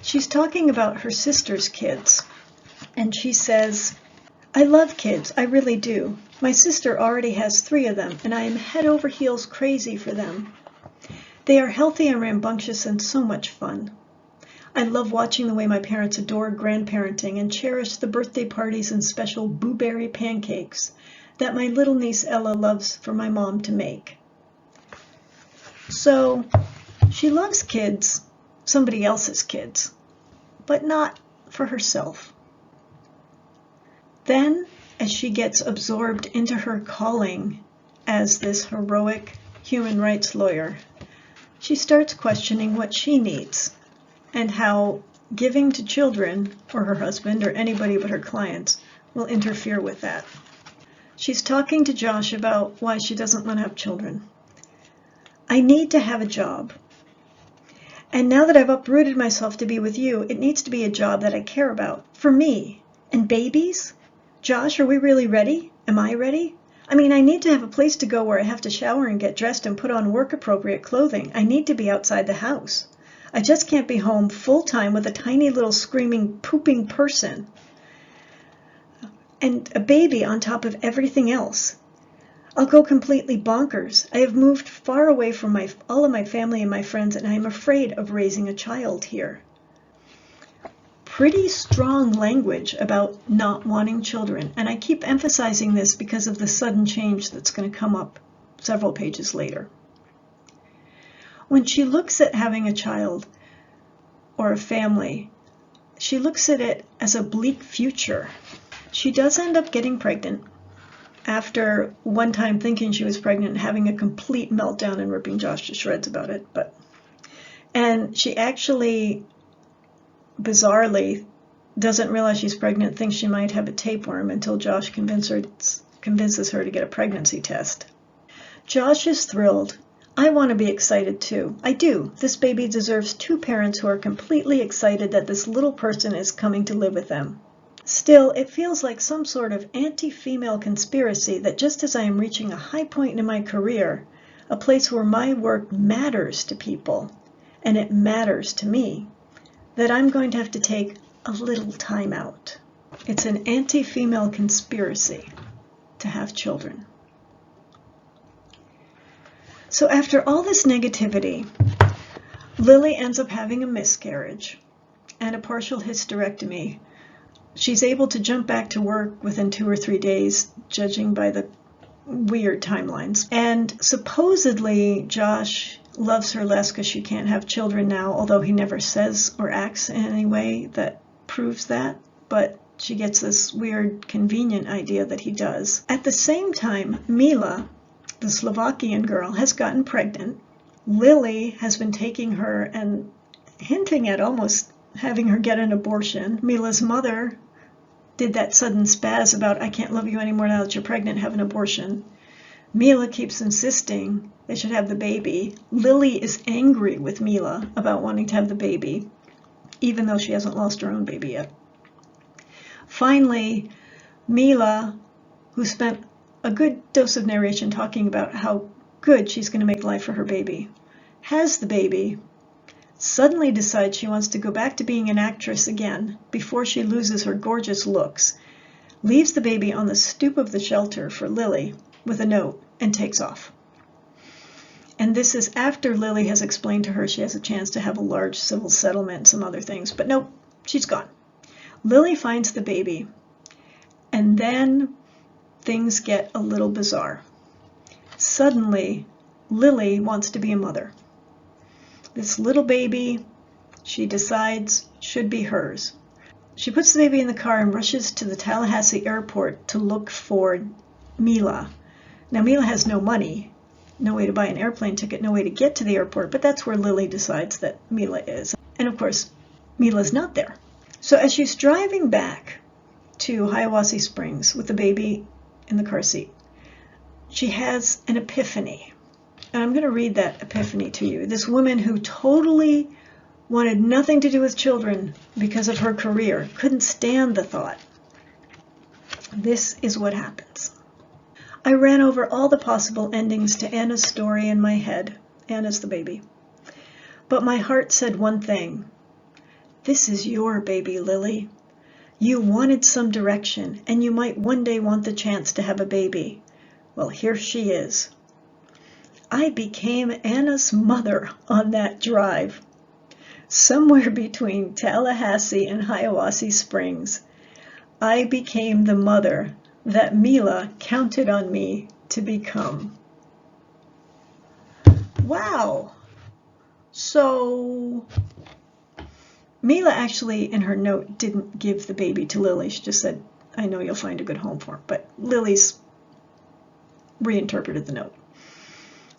She's talking about her sister's kids, and she says, I love kids, I really do. My sister already has 3 of them, and I am head over heels crazy for them. They are healthy and rambunctious and so much fun. I love watching the way my parents adore grandparenting and cherish the birthday parties and special blueberry pancakes that my little niece Ella loves for my mom to make. So she loves kids, somebody else's kids, but not for herself. Then, as she gets absorbed into her calling as this heroic human rights lawyer, she starts questioning what she needs and how giving to children, or her husband, or anybody but her clients, will interfere with that. She's talking to Josh about why she doesn't want to have children. I need to have a job. And now that I've uprooted myself to be with you, it needs to be a job that I care about, for me. And babies? Josh, are we really ready? Am I ready? I mean, I need to have a place to go where I have to shower and get dressed and put on work-appropriate clothing. I need to be outside the house. I just can't be home full-time with a tiny little screaming, pooping person and a baby on top of everything else. I'll go completely bonkers. I have moved far away from all of my family and my friends, and I am afraid of raising a child here. Pretty strong language about not wanting children, and I keep emphasizing this because of the sudden change that's going to come up several pages later. When she looks at having a child or a family, she looks at it as a bleak future. She does end up getting pregnant after one time thinking she was pregnant and having a complete meltdown and ripping Josh to shreds about it. And she actually, bizarrely, doesn't realize she's pregnant, thinks she might have a tapeworm until Josh convinces her to get a pregnancy test. Josh is thrilled. I want to be excited too. I do. This baby deserves two parents who are completely excited that this little person is coming to live with them. Still, it feels like some sort of anti-female conspiracy that just as I am reaching a high point in my career, a place where my work matters to people, and it matters to me, that I'm going to have to take a little time out. It's an anti-female conspiracy to have children. So after all this negativity, Lily ends up having a miscarriage and a partial hysterectomy. She's able to jump back to work within 2 or 3 days, judging by the weird timelines. And supposedly Josh loves her less because she can't have children now, although he never says or acts in any way that proves that. But she gets this weird, convenient idea that he does. At the same time, Mila, the Slovakian girl, has gotten pregnant. Lily has been taking her and hinting at almost having her get an abortion. Mila's mother did that sudden spaz about, I can't love you anymore now that you're pregnant, have an abortion. Mila keeps insisting they should have the baby. Lily is angry with Mila about wanting to have the baby, even though she hasn't lost her own baby yet. Finally, Mila, who spent a good dose of narration talking about how good she's going to make life for her baby, has the baby, suddenly decides she wants to go back to being an actress again before she loses her gorgeous looks, leaves the baby on the stoop of the shelter for Lily with a note, and takes off. And this is after Lily has explained to her she has a chance to have a large civil settlement and some other things, but nope, she's gone. Lily finds the baby, and then things get a little bizarre. Suddenly, Lily wants to be a mother. This little baby, she decides, should be hers. She puts the baby in the car and rushes to the Tallahassee airport to look for Mila. Now, Mila has no money, no way to buy an airplane ticket, no way to get to the airport, but that's where Lily decides that Mila is. And of course, Mila's not there. So as she's driving back to Hiawassee Springs with the baby in the car seat, she has an epiphany. And I'm going to read that epiphany to you. This woman who totally wanted nothing to do with children because of her career couldn't stand the thought. This is what happens. I ran over all the possible endings to Anna's story in my head. Anna's the baby. But my heart said one thing. This is your baby, Lily. You wanted some direction, and you might one day want the chance to have a baby. Well, here she is. I became Anna's mother on that drive. Somewhere between Tallahassee and Hiawassee Springs, I became the mother that Mila counted on me to become. Wow. So Mila actually, in her note, didn't give the baby to Lily. She just said, I know you'll find a good home for him. But Lily's reinterpreted the note.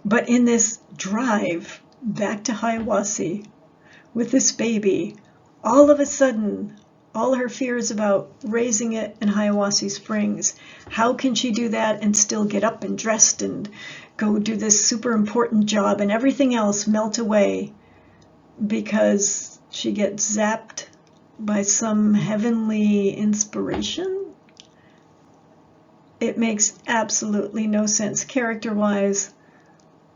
But in this drive back to Hiawassee with this baby, all of a sudden, all her fears about raising it in Hiawassee Springs, how can she do that and still get up and dressed and go do this super important job, and everything else melt away because she gets zapped by some heavenly inspiration? It makes absolutely no sense character-wise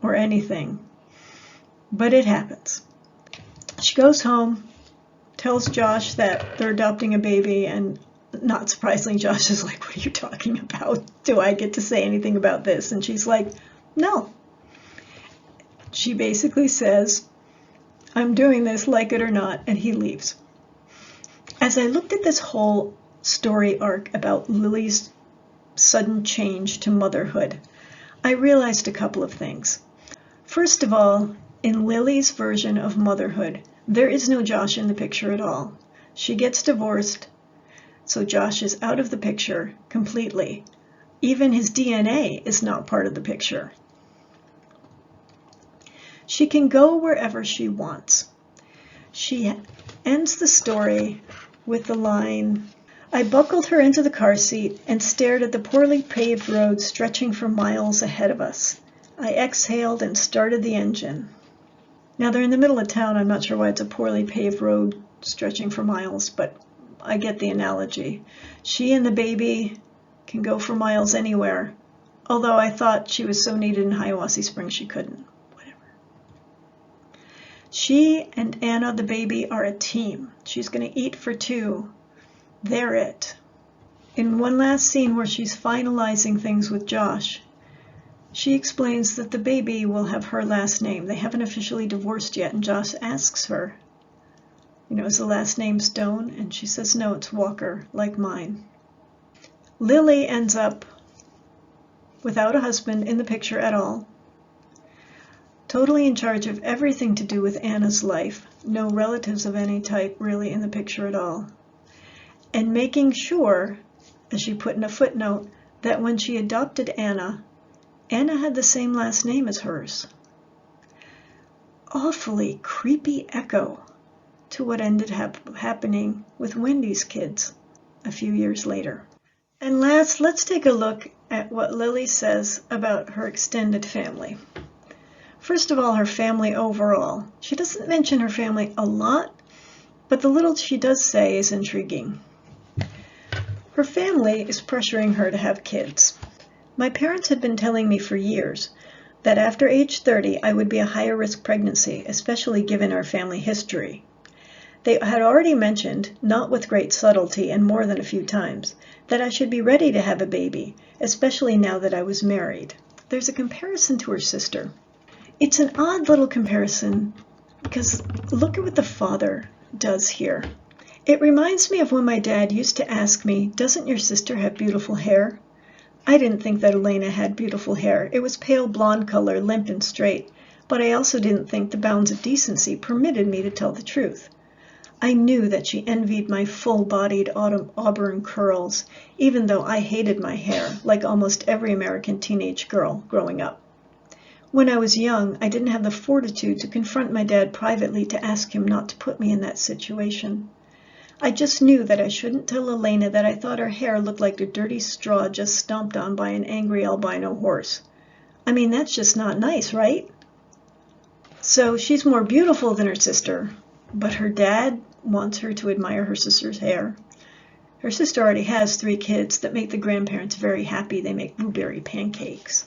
or anything, but it happens. She goes home, tells Josh that they're adopting a baby, and not surprisingly, Josh is like, what are you talking about? Do I get to say anything about this? And she's like, no. She basically says, I'm doing this, like it or not, and he leaves. As I looked at this whole story arc about Lily's sudden change to motherhood, I realized a couple of things. First of all, in Lily's version of motherhood, there is no Josh in the picture at all. She gets divorced, so Josh is out of the picture completely. Even his DNA is not part of the picture. She can go wherever she wants. She ends the story with the line, I buckled her into the car seat and stared at the poorly paved road stretching for miles ahead of us. I exhaled and started the engine. Now they're in the middle of town. I'm not sure why it's a poorly paved road stretching for miles, but I get the analogy. She and the baby can go for miles anywhere, although I thought she was so needed in Hiawassee Springs she couldn't. She and Anna, the baby, are a team. She's going to eat for two. They're it. In one last scene where she's finalizing things with Josh, she explains that the baby will have her last name. They haven't officially divorced yet, and Josh asks her, is the last name Stone? And she says, no, it's Walker, like mine. Lily ends up without a husband in the picture at all. Totally in charge of everything to do with Anna's life. No relatives of any type really in the picture at all. And making sure, as she put in a footnote, that when she adopted Anna, Anna had the same last name as hers. Awfully creepy echo to what ended happening with Wendy's kids a few years later. And last, let's take a look at what Lily says about her extended family. First of all, her family overall. She doesn't mention her family a lot, but the little she does say is intriguing. Her family is pressuring her to have kids. My parents had been telling me for years that after age 30 I would be a higher risk pregnancy, especially given our family history. They had already mentioned, not with great subtlety and more than a few times, that I should be ready to have a baby, especially now that I was married. There's a comparison to her sister. It's an odd little comparison because look at what the father does here. It reminds me of when my dad used to ask me, doesn't your sister have beautiful hair? I didn't think that Elena had beautiful hair. It was pale blonde color, limp and straight, but I also didn't think the bounds of decency permitted me to tell the truth. I knew that she envied my full-bodied auburn curls, even though I hated my hair, like almost every American teenage girl growing up. When I was young, I didn't have the fortitude to confront my dad privately to ask him not to put me in that situation. I just knew that I shouldn't tell Elena that I thought her hair looked like a dirty straw just stomped on by an angry albino horse. I mean, that's just not nice, right? So she's more beautiful than her sister, but her dad wants her to admire her sister's hair. Her sister already has 3 kids that make the grandparents very happy. They make blueberry pancakes.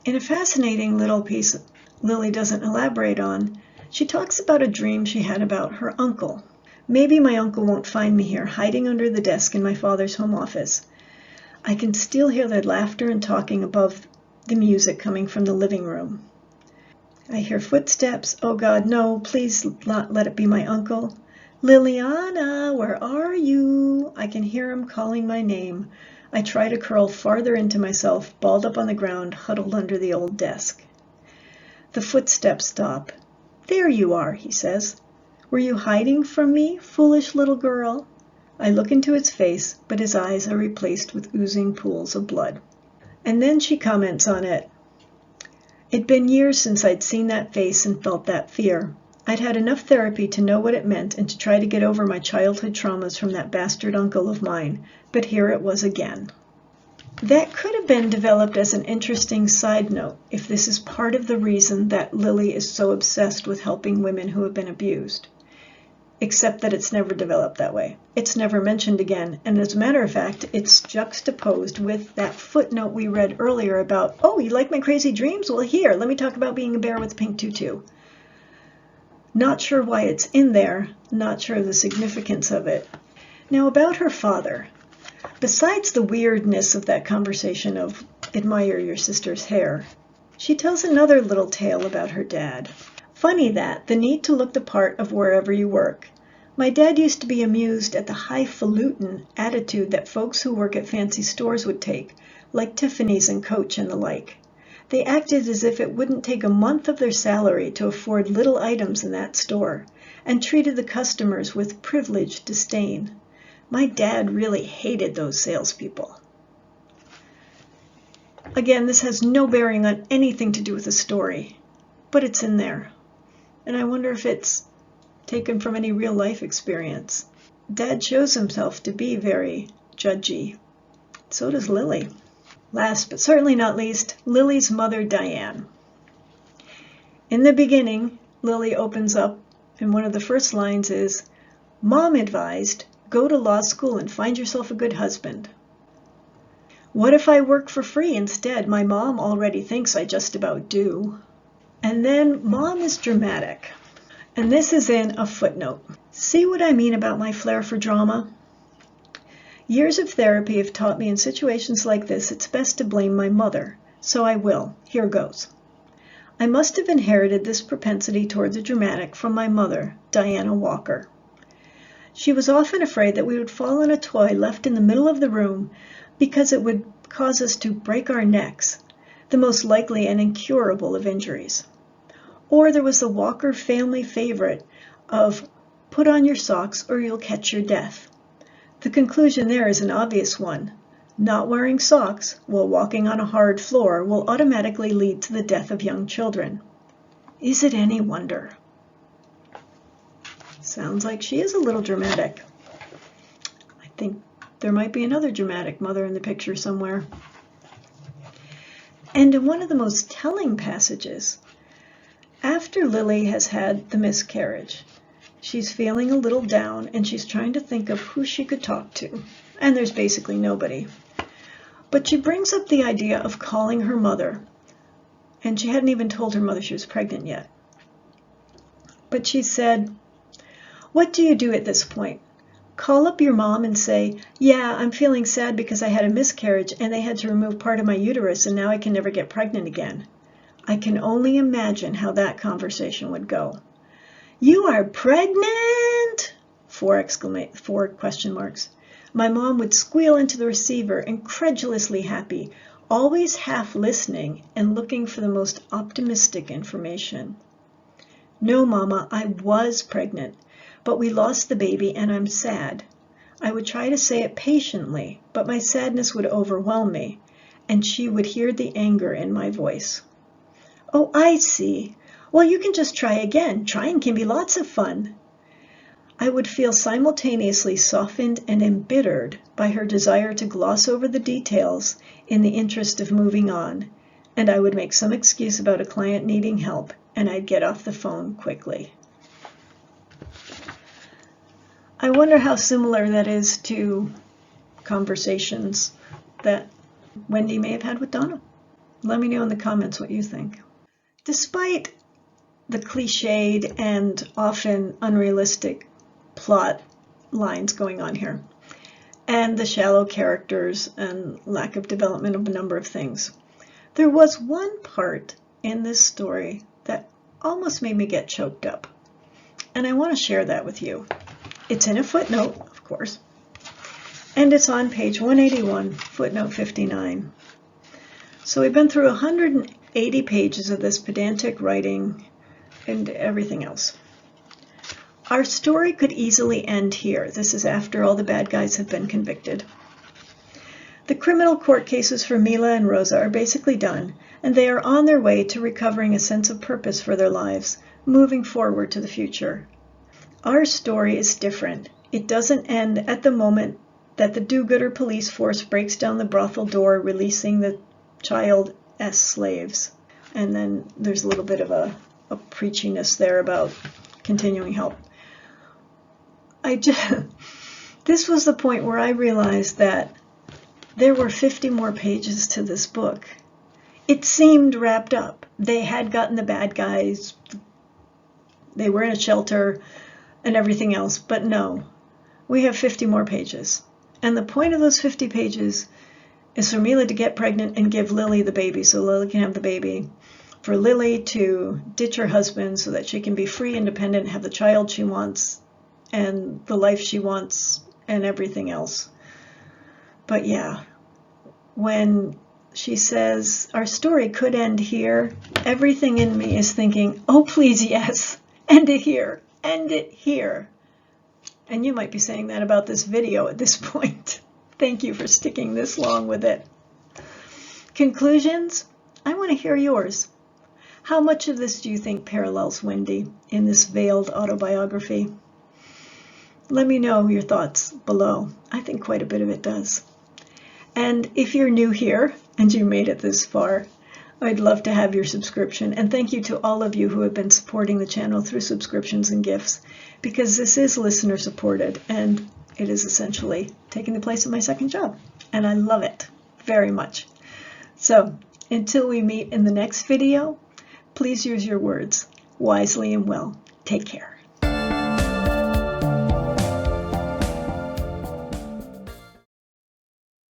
In a fascinating little piece Lily doesn't elaborate on, she talks about a dream she had about her uncle. Maybe my uncle won't find me here, hiding under the desk in my father's home office. I can still hear their laughter and talking above the music coming from the living room. I hear footsteps. Oh God, no, please not let it be my uncle. Liliana, where are you? I can hear him calling my name. I try to curl farther into myself, balled up on the ground, huddled under the old desk. The footsteps stop. There you are, he says. Were you hiding from me, foolish little girl? I look into his face, but his eyes are replaced with oozing pools of blood. And then she comments on it. It'd been years since I'd seen that face and felt that fear. I'd had enough therapy to know what it meant and to try to get over my childhood traumas from that bastard uncle of mine, but here it was again. That could have been developed as an interesting side note if this is part of the reason that Lily is so obsessed with helping women who have been abused. Except that it's never developed that way. It's never mentioned again, and as a matter of fact, it's juxtaposed with that footnote we read earlier about, oh, you like my crazy dreams? Well, here, let me talk about being a bear with a pink tutu. Not sure why it's in there, not sure of the significance of it. Now about her father. Besides the weirdness of that conversation of admire your sister's hair, she tells another little tale about her dad. Funny that, the need to look the part of wherever you work. My dad used to be amused at the highfalutin attitude that folks who work at fancy stores would take, like Tiffany's and Coach and the like. They acted as if it wouldn't take a month of their salary to afford little items in that store, and treated the customers with privileged disdain. My dad really hated those salespeople. Again, this has no bearing on anything to do with the story, but it's in there. And I wonder if it's taken from any real life experience. Dad shows himself to be very judgy. So does Lily. Last but certainly not least, Lily's mother, Diane. In the beginning, Lily opens up, and one of the first lines is, "Mom advised, go to law school and find yourself a good husband. What if I work for free instead? My mom already thinks I just about do." And then Mom is dramatic. And this is in a footnote. See what I mean about my flair for drama? Years of therapy have taught me in situations like this it's best to blame my mother, so I will. Here goes. I must have inherited this propensity toward the dramatic from my mother, Diana Walker. She was often afraid that we would fall on a toy left in the middle of the room because it would cause us to break our necks, the most likely and incurable of injuries. Or there was the Walker family favorite of put on your socks or you'll catch your death. The conclusion there is an obvious one. Not wearing socks while walking on a hard floor will automatically lead to the death of young children. Is it any wonder? Sounds like she is a little dramatic. I think there might be another dramatic mother in the picture somewhere. And in one of the most telling passages, after Lily has had the miscarriage, she's feeling a little down and she's trying to think of who she could talk to. And there's basically nobody. But she brings up the idea of calling her mother. And she hadn't even told her mother she was pregnant yet. But she said, "What do you do at this point? Call up your mom and say, 'Yeah, I'm feeling sad because I had a miscarriage and they had to remove part of my uterus and now I can never get pregnant again.' I can only imagine how that conversation would go. 'You are pregnant?' Four question marks. My mom would squeal into the receiver, incredulously happy, always half listening and looking for the most optimistic information. 'No, Mama, I was pregnant, but we lost the baby and I'm sad.' I would try to say it patiently, but my sadness would overwhelm me, and she would hear the anger in my voice. 'Oh, I see. Well, you can just try again. Trying can be lots of fun.' I would feel simultaneously softened and embittered by her desire to gloss over the details in the interest of moving on, and I would make some excuse about a client needing help, and I'd get off the phone quickly." I wonder how similar that is to conversations that Wendy may have had with Donna. Let me know in the comments what you think. Despite the cliched and often unrealistic plot lines going on here, and the shallow characters and lack of development of a number of things, there was one part in this story that almost made me get choked up. And I want to share that with you. It's in a footnote, of course, and it's on page 181, footnote 59. So we've been through 180 pages of this pedantic writing and everything else. Our story could easily end here. This is after all the bad guys have been convicted. The criminal court cases for Mila and Rosa are basically done, and they are on their way to recovering a sense of purpose for their lives, moving forward to the future. Our story is different. It doesn't end at the moment that the do-gooder police force breaks down the brothel door, releasing the child as slaves. And then there's a little bit of a preachiness there about continuing help. This was the point where I realized that there were 50 more pages to this book. It seemed wrapped up. They had gotten the bad guys, they were in a shelter and everything else, but no, we have 50 more pages. And the point of those 50 pages is for Mila to get pregnant and give Lily the baby so Lily can have the baby. For Lily to ditch her husband so that she can be free, independent, have the child she wants and the life she wants and everything else. But yeah, when she says our story could end here, everything in me is thinking, oh please, yes, end it here, end it here. And you might be saying that about this video at this point. Thank you for sticking this long with it. Conclusions? I want to hear yours. How much of this do you think parallels Wendy in this veiled autobiography? Let me know your thoughts below. I think quite a bit of it does. And if you're new here and you made it this far, I'd love to have your subscription. And thank you to all of you who have been supporting the channel through subscriptions and gifts, because this is listener supported and it is essentially taking the place of my second job. And I love it very much. So until we meet in the next video, please use your words wisely and well. Take care.